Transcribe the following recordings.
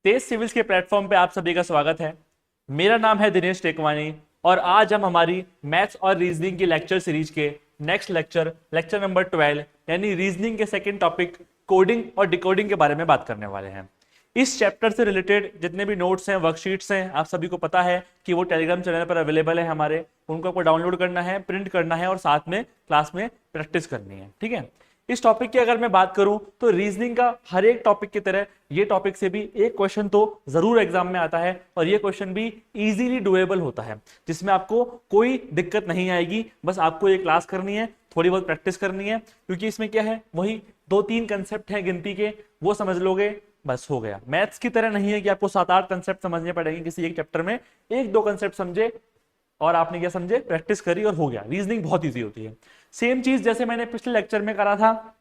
तेज civils के platform पे आप सभी का स्वागत है। मेरा नाम है दिनेश टेकवानी और आज हम हमारी मैथ्स और रीजनिंग की लेक्चर सीरीज के नेक्स्ट लेक्चर लेक्चर नंबर 12 यानी रीजनिंग के सेकंड टॉपिक कोडिंग और डिकोडिंग के बारे में बात करने वाले हैं। इस चैप्टर से रिलेटेड जितने भी नोट्स हैं, वर्कशीट्स हैं, आप सभी को पता है कि वो टेलीग्राम चैनल पर अवेलेबल है हमारे। उनको आपको डाउनलोड करना है, प्रिंट करना है और साथ में क्लास में प्रैक्टिस करनी है। ठीक है। इस टॉपिक की अगर मैं बात करूं तो रीजनिंग का हर एक टॉपिक की तरह ये टॉपिक से भी एक क्वेश्चन तो जरूर एग्जाम में आता है और ये क्वेश्चन भी इजीली डुएबल होता है, जिसमें आपको कोई दिक्कत नहीं आएगी। बस आपको ये क्लास करनी है, थोड़ी बहुत प्रैक्टिस करनी है, क्योंकि इसमें क्या है, वही 2-3 कंसेप्ट हैं गिनती के, वो समझ लोगे बस हो गया। मैथ्स की तरह नहीं है कि आपको 7-8 कंसेप्ट समझने पड़ेंगे किसी एक चैप्टर में। 1-2 कंसेप्ट समझे और आपने क्या समझे, प्रैक्टिस करी और हो गया। रीजनिंग बहुत इजी होती है। सेम चीज जैसे मैंने पिछले लेक्चर में करा था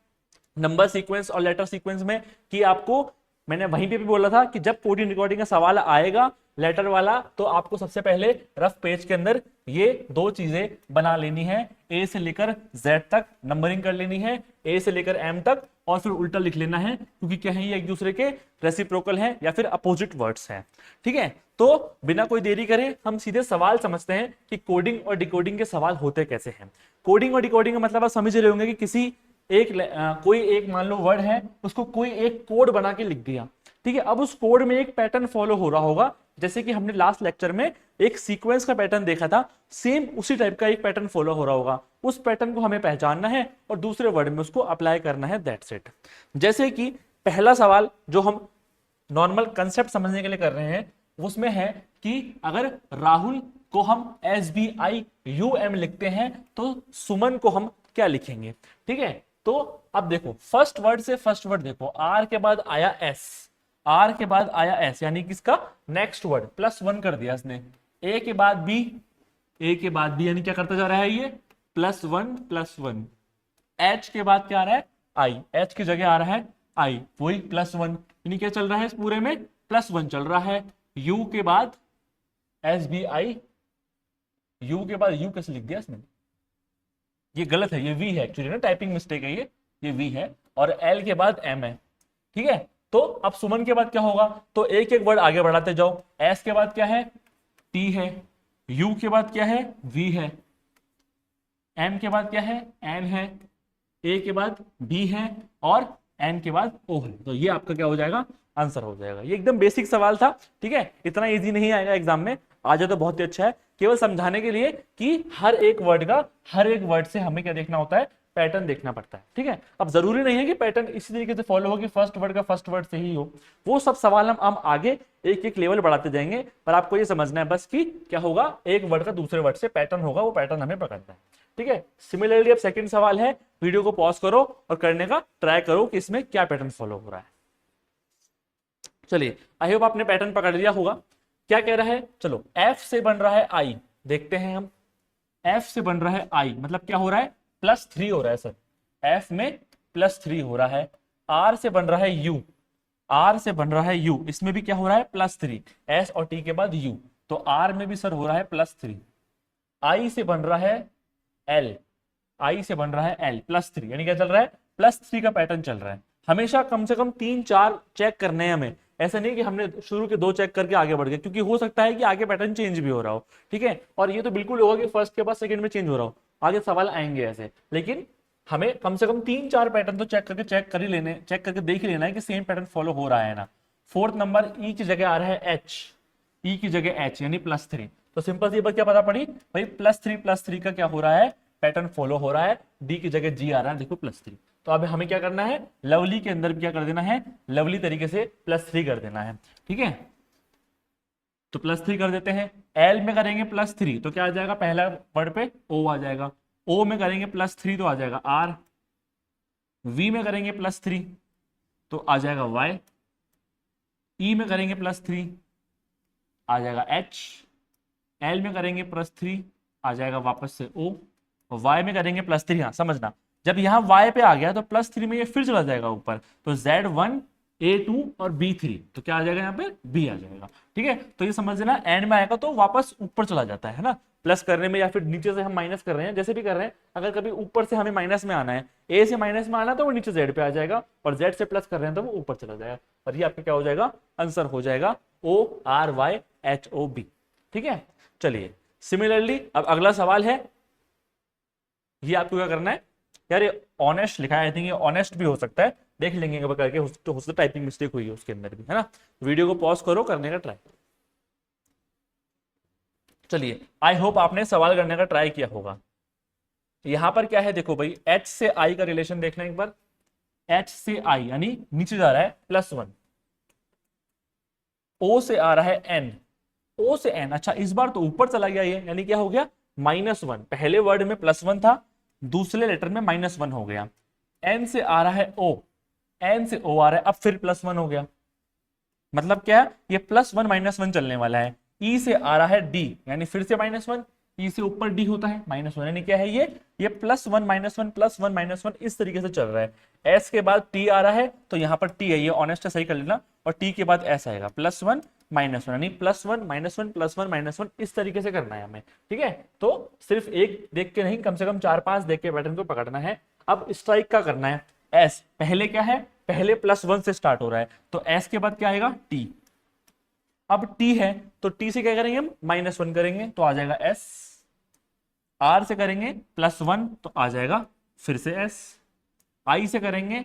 नंबर सीक्वेंस और लेटर सीक्वेंस में, कि आपको मैंने वहीं पे भी बोला था कि जब कोडिंग रिकॉर्डिंग का सवाल आएगा लेटर वाला, तो आपको सबसे पहले रफ पेज के अंदर ये दो चीजें बना लेनी है। ए से लेकर जेड तक नंबरिंग कर लेनी है, ए से लेकर एम तक, और फिर उल्टा लिख लेना है, क्योंकि क्या है, ये एक दूसरे के रेसिप्रोकल हैं या फिर अपोजिट वर्ड्स हैं। ठीक है। तो बिना कोई देरी करे हम सीधे सवाल समझते हैं कि कोडिंग और डिकोडिंग के सवाल होते कैसे हैं। कोडिंग और डिकोडिंग का मतलब आप समझ रहे होंगे कि किसी कोई एक मान लो वर्ड है, उसको कोई एक कोड बना के लिख दिया। ठीक है। अब उस कोड में एक पैटर्न फॉलो हो रहा होगा, जैसे कि हमने लास्ट लेक्चर में एक सीक्वेंस का पैटर्न देखा था, सेम उसी टाइप का एक पैटर्न फॉलो हो रहा होगा। उस पैटर्न को हमें पहचानना है और दूसरे वर्ड में उसको अप्लाई करना है, दैट्स इट। जैसे कि पहला सवाल जो हम नॉर्मल कंसेप्ट समझने के लिए कर रहे हैं, उसमें है कि अगर राहुल को हम SBIUM लिखते हैं तो सुमन को हम क्या लिखेंगे। ठीक है। तो अब देखो, फर्स्ट वर्ड से फर्स्ट वर्ड देखो, आर के बाद आया एस, आर के बाद आया एस, यानी किसका नेक्स्ट वर्ड +1 कर दिया इसने। ए के बाद बी, ए के बाद बी, यानी क्या करता जा रहा है ये +1 +1। एच के बाद क्या आ रहा है आई, एच की जगह आ रहा है आई, वही +1, यानी क्या चल रहा है इस पूरे में +1 चल रहा है। यू के बाद SBI, यू के बाद यू कैसे लिख दिया इसने, ये गलत है, ये वी है एक्चुअली ना, टाइपिंग मिस्टेक है ये वी है, और एल के बाद एम है। ठीक है। तो अब सुमन के बाद क्या होगा, तो एक एक वर्ड आगे बढ़ाते जाओ। एस के बाद क्या है, टी है, यू के बाद क्या है, वी है, एम के बाद क्या है, एन है, ए के बाद बी है, और एन के बाद ओ है। तो ये आपका क्या हो जाएगा, आंसर हो जाएगा। ये एकदम बेसिक सवाल था। ठीक है। इतना इजी नहीं आएगा एग्जाम में, आ जाए तो बहुत ही अच्छा है, केवल समझाने के लिए कि हर एक वर्ड का, हर एक वर्ड से हमें क्या देखना होता है, पैटर्न देखना पड़ता है। ठीक है। अब जरूरी नहीं है कि पैटर्न इसी तरीके से फॉलो हो कि फर्स्ट वर्ड का फर्स्ट वर्ड से ही हो, वो सब सवाल हम आगे एक एक लेवल बढ़ाते जाएंगे, पर आपको ये समझना है बस कि क्या होगा, एक वर्ड का दूसरे वर्ड से पैटर्न होगा, वो पैटर्न हमें पकड़ना है। ठीक है। सिमिलरली अब सेकंड सवाल है, वीडियो को पॉज करो और करने का ट्राई करो कि इसमें क्या पैटर्न फॉलो हो रहा है। चलिए, आई होप आपने पैटर्न पकड़ लिया होगा। क्या कह रहा है, चलो एफ से बन रहा है आई, देखते हैं हम। एफ से बन रहा है आई, मतलब क्या हो रहा है, +3 हो रहा है सर, एफ में +3 हो रहा है। आर से बन रहा है यू, आर से बन रहा है यू, इसमें भी क्या हो रहा है +3, एस और टी के बाद यू, तो आर में भी सर हो रहा है +3। आई से बन रहा है एल, आई से बन रहा है एल +3, यानी क्या चल रहा है, +3 का पैटर्न चल रहा है। हमेशा कम से कम 3-4 चेक करने हैं हमें, ऐसा नहीं कि हमने शुरू के 2 चेक करके आगे बढ़ गए, क्योंकि हो सकता है कि आगे पैटर्न चेंज भी हो रहा हो। ठीक है। और ये तो बिल्कुल होगा कि फर्स्ट के बाद सेकंड में चेंज हो रहा हो, आगे सवाल आएंगे ऐसे, लेकिन हमें कम से कम 3-4 पैटर्न तो चेक कर ही लेने, चेक करके देख ही लेना है कि सेम पैटर्न फॉलो हो रहा है ना। फोर्थ नंबर ई की जगह आ रहा है एच, ई की जगह एच यानी +3, तो सिंपल सी बात क्या पता पड़ी भाई, +3 का क्या हो रहा है, पैटर्न फॉलो हो रहा है। डी की जगह जी आ रहा है, देखो +3। तो अब हमें क्या करना है, लवली के अंदर भी क्या कर देना है, लवली तरीके से +3 कर देना है। ठीक है। तो +3 कर देते हैं। एल में करेंगे +3 तो क्या आ जाएगा, पहला वर्ड पे ओ आ जाएगा। ओ में करेंगे +3 तो आ जाएगा आर। वी में करेंगे +3 तो आ जाएगा वाई। ई में करेंगे +3 आ जाएगा एच। एल में करेंगे +3 आ जाएगा वापस से ओ। वाई में करेंगे +3, हाँ समझना, जब यहाँ वाई पे आ गया तो +3 में ये फिर चला जाएगा ऊपर, तो Z1 A2 और B3, तो क्या आ जाएगा यहाँ पे B आ जाएगा। ठीक है, तो ये समझ लेना एंड में आएगा तो वापस ऊपर चला जाता है ना, प्लस करने में या फिर नीचे से हम माइनस कर रहे हैं, जैसे भी कर रहे हैं, अगर कभी ऊपर से हमें माइनस में आना है, A से माइनस में आना है तो वो नीचे Z पे आ जाएगा, और Z से प्लस कर रहे हैं तो वो ऊपर चला जाएगा, और ये आपका क्या हो जाएगा, आंसर हो जाएगा ORYHOB। ठीक है, चलिए सिमिलरली अब अगला सवाल है, ये आपको क्या करना है यार, ये ऑनेस्ट लिखा है, आई थिंक ये ऑनेस्ट भी हो सकता है, देख लेंगे एक बार करके, हो सकता है टाइपिंग मिस्टेक हुई है उसके अंदर भी, है ना। वीडियो को पॉज करो, करने का ट्राई। चलिए, आई होप आपने सवाल करने का ट्राई किया होगा। यहां पर क्या है देखो भाई, H से I का रिलेशन देखना एक बार। H से I यानी नीचे जा रहा है +1, O से आ रहा है N, O से N, अच्छा इस बार तो ऊपर चला गया ये, यानी क्या हो गया -1, पहले वर्ड में +1 था, दूसरे लेटर में -1 हो गया। N से आ रहा है O, N से O आ रहा है, अब फिर +1 हो गया, मतलब क्या है ये +1 -1 चलने वाला है। E से आ रहा है D, यानी फिर से -1, E से ऊपर D होता है -1, यानी क्या है ये +1 -1 +1 -1 इस तरीके से चल रहा है। S के बाद T आ रहा है, तो यहाँ पर T है, ये ऑनेस्ट है, सही कर लेना, और T के बाद S आएगा, +1 -1, यानी +1 -1 +1 -1 इस तरीके से करना है हमें। ठीक है, तो सिर्फ एक देख के नहीं, कम से कम 4-5 देख के पैटर्न को पकड़ना है। अब स्ट्राइक का करना है। S पहले क्या है, पहले +1 से स्टार्ट हो रहा है, तो S के बाद क्या आएगा T, अब T है तो T से क्या करेंगे हम, -1 करेंगे तो आ जाएगा S, R से करेंगे +1 तो आ जाएगा फिर से S, I से करेंगे,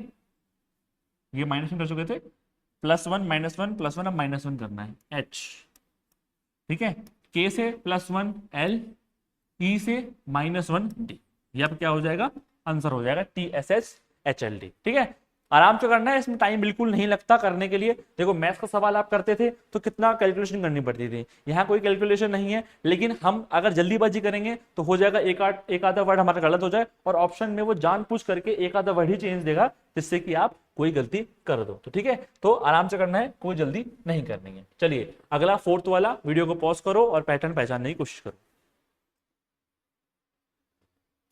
ये -1 कर चुके थे, +1 -1 +1, अब -1 करना है H। ठीक है, K से +1 L, E से -1 D, ये अब क्या हो जाएगा, आंसर हो जाएगा TSHHLD। ठीक है, आराम से करना है, इसमें टाइम बिल्कुल नहीं लगता करने के लिए। देखो मैथ्स का सवाल आप करते थे तो कितना कैलकुलेशन करनी पड़ती थी, यहाँ कोई कैलकुलेशन नहीं है, लेकिन हम अगर जल्दीबाजी करेंगे तो हो जाएगा एक आधा वर्ड हमारा गलत हो जाए, और ऑप्शन में वो जानबूझ करके एक आधा वर्ड ही चेंज देगा, जिससे कि आप कोई गलती कर दो। तो ठीक है, तो आराम से करना है, कोई जल्दी नहीं करनी है। चलिए अगला 4th वाला, वीडियो को पॉज करो और पैटर्न पहचानने की कोशिश करो।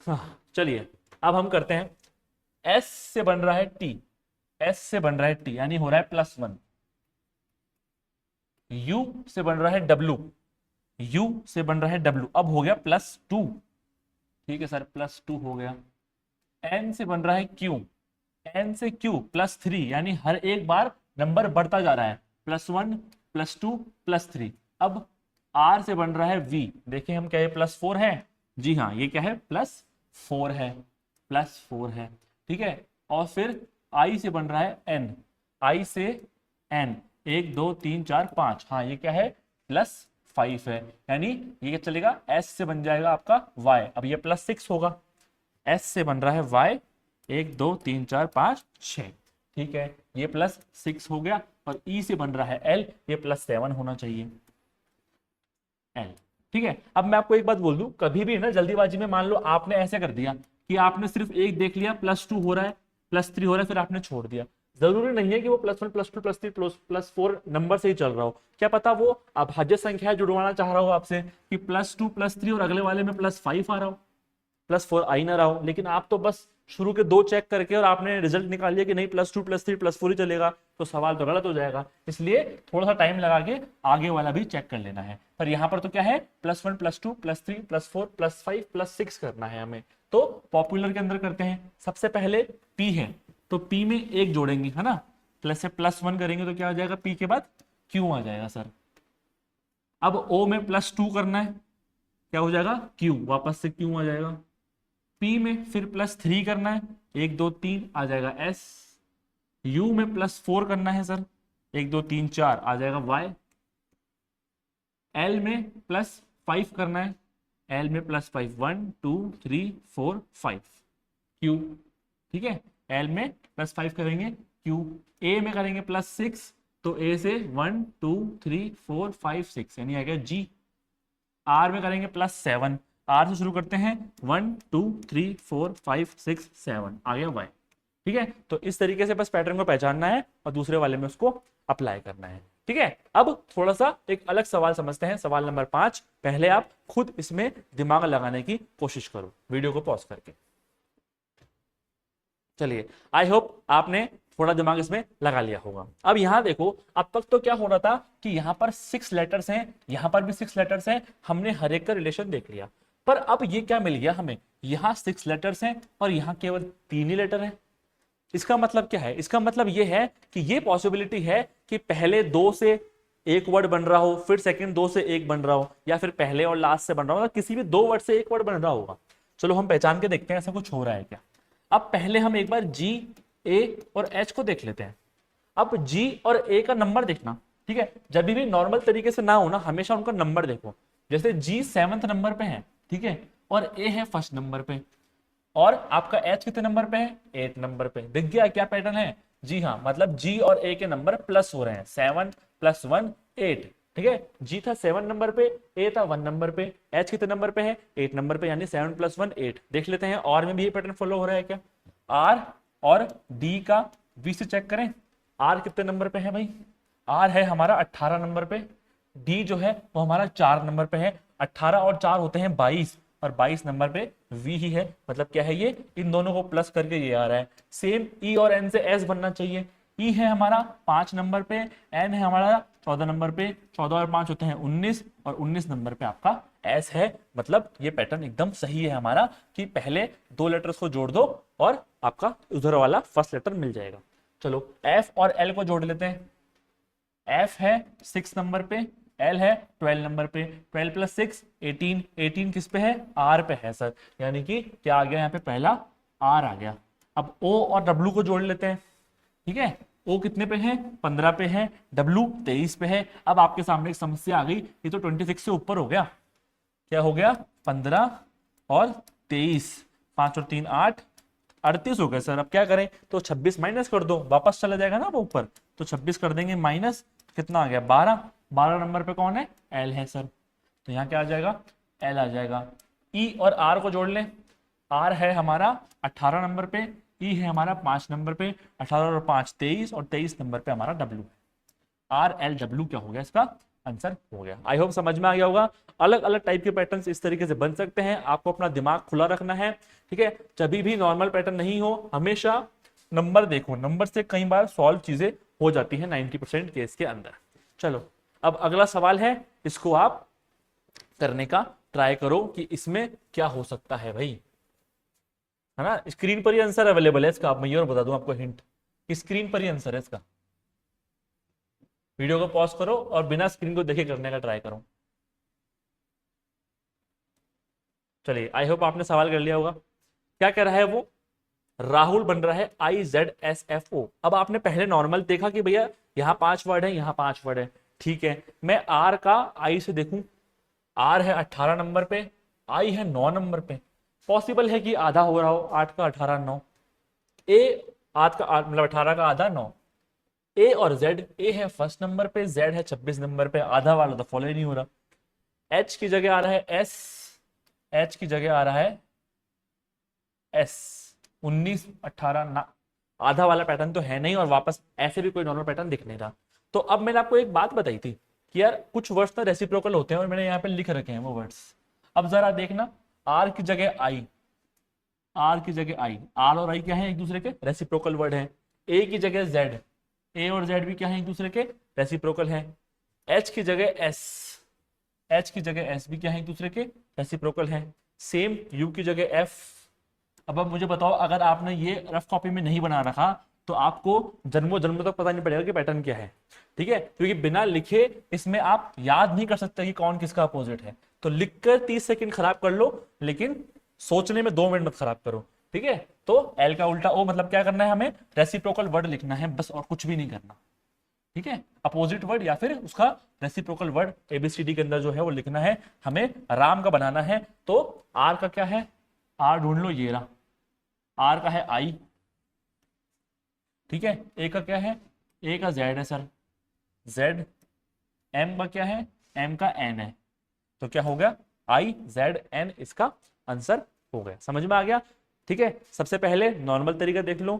हाँ, चलिए अब हम करते हैं, S से बन रहा है T, S से बन रहा है T यानी हो रहा है +1, U से बन रहा है W, U से बन रहा है W, अब हो गया +2। ठीक है सर, +2 हो गया। N से बन रहा है Q, N से Q +3, यानी हर एक बार नंबर बढ़ता जा रहा है, +1 +2 +3। अब R से बन रहा है V, देखिए हम क्या है +4 है, जी हाँ ये क्या है +4 है, +4 है। ठीक है, और फिर I से बन रहा है N, I से N 1 2 3 4 5, हाँ ये क्या है +5 है, यानी ये क्या चलेगा, S से बन जाएगा आपका Y, अब ये +6 होगा, S से बन रहा है Y 1 2 3 4 5 6। ठीक है, ये +6 हो गया, और E से बन रहा है L, ये +7 होना चाहिए L। ठीक है, अब मैं आपको एक बात बोल दूं, कभी भी ना जल्दीबाजी में मान लो आपने ऐसे कर दिया कि आपने सिर्फ एक देख लिया, +2 हो रहा है +3 हो रहा है, फिर आपने छोड़ दिया, जरूरी नहीं है कि वो +1 +2 +3 +4 नंबर से ही चल रहा हो, क्या पता वो अभाज्य संख्या जुड़वाना चाह रहा हो आपसे कि +2 +3 और अगले वाले में +5 आ रहा हो, +4 आ ही ना रहा हो, लेकिन आप तो बस शुरू के 2 चेक करके और आपने रिजल्ट निकाल लिया कि नहीं +2 +3 +4 ही चलेगा, तो सवाल तो गलत हो जाएगा। इसलिए थोड़ा सा टाइम लगा के आगे वाला भी चेक कर लेना है। पर यहाँ पर तो क्या है, +1 +2 +3 +4 +5 +6 करना है हमें। तो पॉपुलर के अंदर करते हैं, सबसे पहले P है तो P में 1 जोड़ेंगे, है ना, प्लस से +1 करेंगे तो क्या आ जाएगा, P के बाद Q आ जाएगा सर। अब O में +2 करना है, क्या हो जाएगा Q, वापस से Q आ जाएगा। P में फिर +3 करना है, 1 2 3 आ जाएगा S। U में +4 करना है सर, 1 2 3 4 आ जाएगा Y। L में +5 करना है, L में +5 1 2 3 4 5 Q। ठीक है, L में +5 करेंगे Q। A में करेंगे +6, तो A से 1 2 3 4 5 6 यानी आएगा G। R में करेंगे +7, R से शुरू करते हैं, 1 2 3 4 5 6 7 आ गया Y। ठीक है, तो इस तरीके से बस पैटर्न को पहचानना है और दूसरे वाले में उसको अप्लाई करना है। ठीक है, अब थोड़ा सा एक अलग सवाल समझते हैं, सवाल नंबर 5। पहले आप खुद इसमें दिमाग लगाने की कोशिश करो वीडियो को पॉज करके। चलिए, आई होप आपने थोड़ा दिमाग इसमें लगा लिया होगा। अब यहां देखो, अब तक तो क्या हो रहा था कि यहां पर 6 लेटर्स हैं, यहां पर भी 6 लेटर्स हैं, हमने हर एक का रिलेशन देख लिया। पर अब ये क्या मिल गया हमें, यहां 6 लेटर्स हैं और यहां केवल 3 ही लेटर हैं। इसका मतलब क्या है, इसका मतलब ये है कि ये पॉसिबिलिटी है कि पहले दो से एक वर्ड बन रहा हो, फिर सेकंड दो से एक बन रहा हो, या फिर पहले और लास्ट से बन रहा हो, किसी भी दो वर्ड से एक वर्ड बन रहा होगा। चलो हम पहचान के देखते हैं ऐसा कुछ हो रहा है क्या। अब पहले हम एक बार जी, ए और एच को देख लेते हैं। अब जी और ए का नंबर देखना, ठीक है, जब भी नॉर्मल तरीके से ना हो ना, हमेशा उनका नंबर देखो। जैसे जी 7th नंबर पे है, ठीक है, और ए है 1st नंबर पे, और आपका एच कितने नंबर पे है, 8 नंबर पे। दिख गया क्या पैटर्न है, जी हाँ, मतलब जी और ए के नंबर प्लस हो रहे हैं, 7 + 1 8, ठीक है। जी था 7 नंबर पे, ए था 1 नंबर पे, एच कितने नंबर पे है, 8 नंबर पे, यानी 7 + 1 8। देख लेते हैं और में भी ये पैटर्न फॉलो हो रहा है क्या। आर और डी का वी से चेक करें, आर कितने नंबर पे है भाई, आर है हमारा 18 नंबर पे, डी जो है वो हमारा 4 नंबर पे है, 18 और 4 होते हैं 22, और 22 नंबर पे वी ही है। मतलब क्या है, ये इन दोनों को प्लस करके ये आ रहा है। सेम ई और एन से एस बनना चाहिए। ई है हमारा 5 नंबर पे, एन है हमारा 14 नंबर पे, 14 और 5 होते हैं 19, और 19 नंबर पे आपका एस है। मतलब ये पैटर्न एकदम सही है हमारा कि पहले दो लेटर्स को जोड़ दो और आपका उधर वाला फर्स्ट लेटर मिल जाएगा। चलो एफ और एल को जोड़ लेते हैं। एफ है 6 नंबर पे, एल है 12 नंबर पे, 12 + 6 18, 18 किस पे है, आर पे है सर, यानी कि क्या आ गया यहाँ पे, पहला आर आ गया। अब ओ और डब्लू को जोड़ लेते हैं, ठीक है। ओ कितने पे है, 15 पे है, डब्लू 23 पे है। अब आपके सामने एक समस्या आ गई, ये तो 26 से ऊपर हो गया, क्या हो गया, 15 और 23, 5 और 3 8, 38 हो गए सर। अब क्या करें, तो 26 माइनस कर दो, वापस चला जाएगा ना वो ऊपर, तो 26 कर देंगे माइनस, कितना आ गया 12, 12 नंबर पे कौन है, एल है सर, तो यहाँ क्या आ जाएगा, एल आ जाएगा। ई और आर को जोड़ लें, आर है हमारा 18 नंबर पे, ई है हमारा 5 नंबर पे, 18 और 5 23, और 23 नंबर पे हमारा डब्लू है। आर एल डब्ल्यू क्या हो गया, इसका आंसर हो गया। आई होप समझ में आ गया होगा। अलग अलग टाइप के पैटर्न्स इस तरीके से बन सकते हैं, आपको अपना दिमाग खुला रखना है, ठीक है। जब भी नॉर्मल पैटर्न नहीं हो, हमेशा नंबर देखो, नंबर से कई बार सॉल्व चीजें हो जाती है 90% केस के अंदर। चलो अब अगला सवाल है, इसको आप करने का ट्राई करो कि इसमें क्या हो सकता है भाई, है ना। स्क्रीन पर ही आंसर अवेलेबल है इसका, आप मैं ये और बता दूं आपको हिंट, स्क्रीन पर ही आंसर है इसका। वीडियो को पॉज करो और बिना स्क्रीन को देखे करने का ट्राई करो। चलिए आई होप आपने सवाल कर लिया होगा। क्या कह रहा है वो, राहुल बन रहा है IZSFO। अब आपने पहले नॉर्मल देखा कि भैया यहाँ 5 वर्ड है, यहाँ 5 वर्ड है, ठीक है। मैं आर का आई से देखूं, आर है 18 नंबर पे, आई है 9 नंबर पे, पॉसिबल है कि आधा हो रहा हो, 8 का 18 9, ए 8 का मतलब 18 का आधा 9, ए और जेड, ए है 1st नंबर पे, जेड है 26 नंबर पे, आधा वाला तो फॉलो ही नहीं हो रहा। एच की जगह आ रहा है एस, एच की जगह आ रहा है एस, 19 18 ना, आधा वाला पैटर्न तो है नहीं, और वापस ऐसे भी कोई नॉर्मल पैटर्न दिख नहीं रहा। तो अब मैंने आपको एक बात बताई थी कि यार कुछ वर्ड्स ना रेसिप्रोकल होते हैं, और मैंने यहाँ पे लिख रखे हैं वो वर्ड्स। अब जरा देखना, आर की जगह आई, आर की जगह आई, आर और आई क्या है, एक दूसरे के रेसिप्रोकल वर्ड है। ए की जगह जेड, ए और जेड भी क्या है, एक दूसरे के रेसिप्रोकल है। एच की जगह एस, एच की जगह एस भी क्या है, एक दूसरे के रेसिप्रोकल है। सेम यू की जगह एफ। अब मुझे बताओ, अगर आपने ये रफ कॉपी में नहीं बना रखा तो आपको जन्मों जन्मों तक पता नहीं पड़ेगा कि पैटर्न क्या है, ठीक है, क्योंकि बिना लिखे इसमें आप याद नहीं कर सकते कि कौन किसका अपोजिट है। तो लिखकर 30 सेकंड खराब कर लो, लेकिन सोचने में 2 मिनट मत खराब करो, ठीक है। तो एल का उल्टा ओ, मतलब क्या करना है, हमें रेसिप्रोकल वर्ड लिखना है बस, और कुछ भी नहीं करना, ठीक है। अपोजिट वर्ड या फिर उसका रेसिप्रोकल वर्ड एबीसीडी के अंदर जो है वो लिखना है, हमें राम का बनाना है। तो आर का क्या है, आर ढूंढ लो, ये रहा, आर का है आई, ठीक है। ए का क्या है, ए का जेड है सर, जेड। एम का क्या है, एम का एन है, तो क्या हो गया, आई जेड एन, इसका आंसर हो गया। समझ में आ गया, ठीक है। सबसे पहले नॉर्मल तरीका देख लो,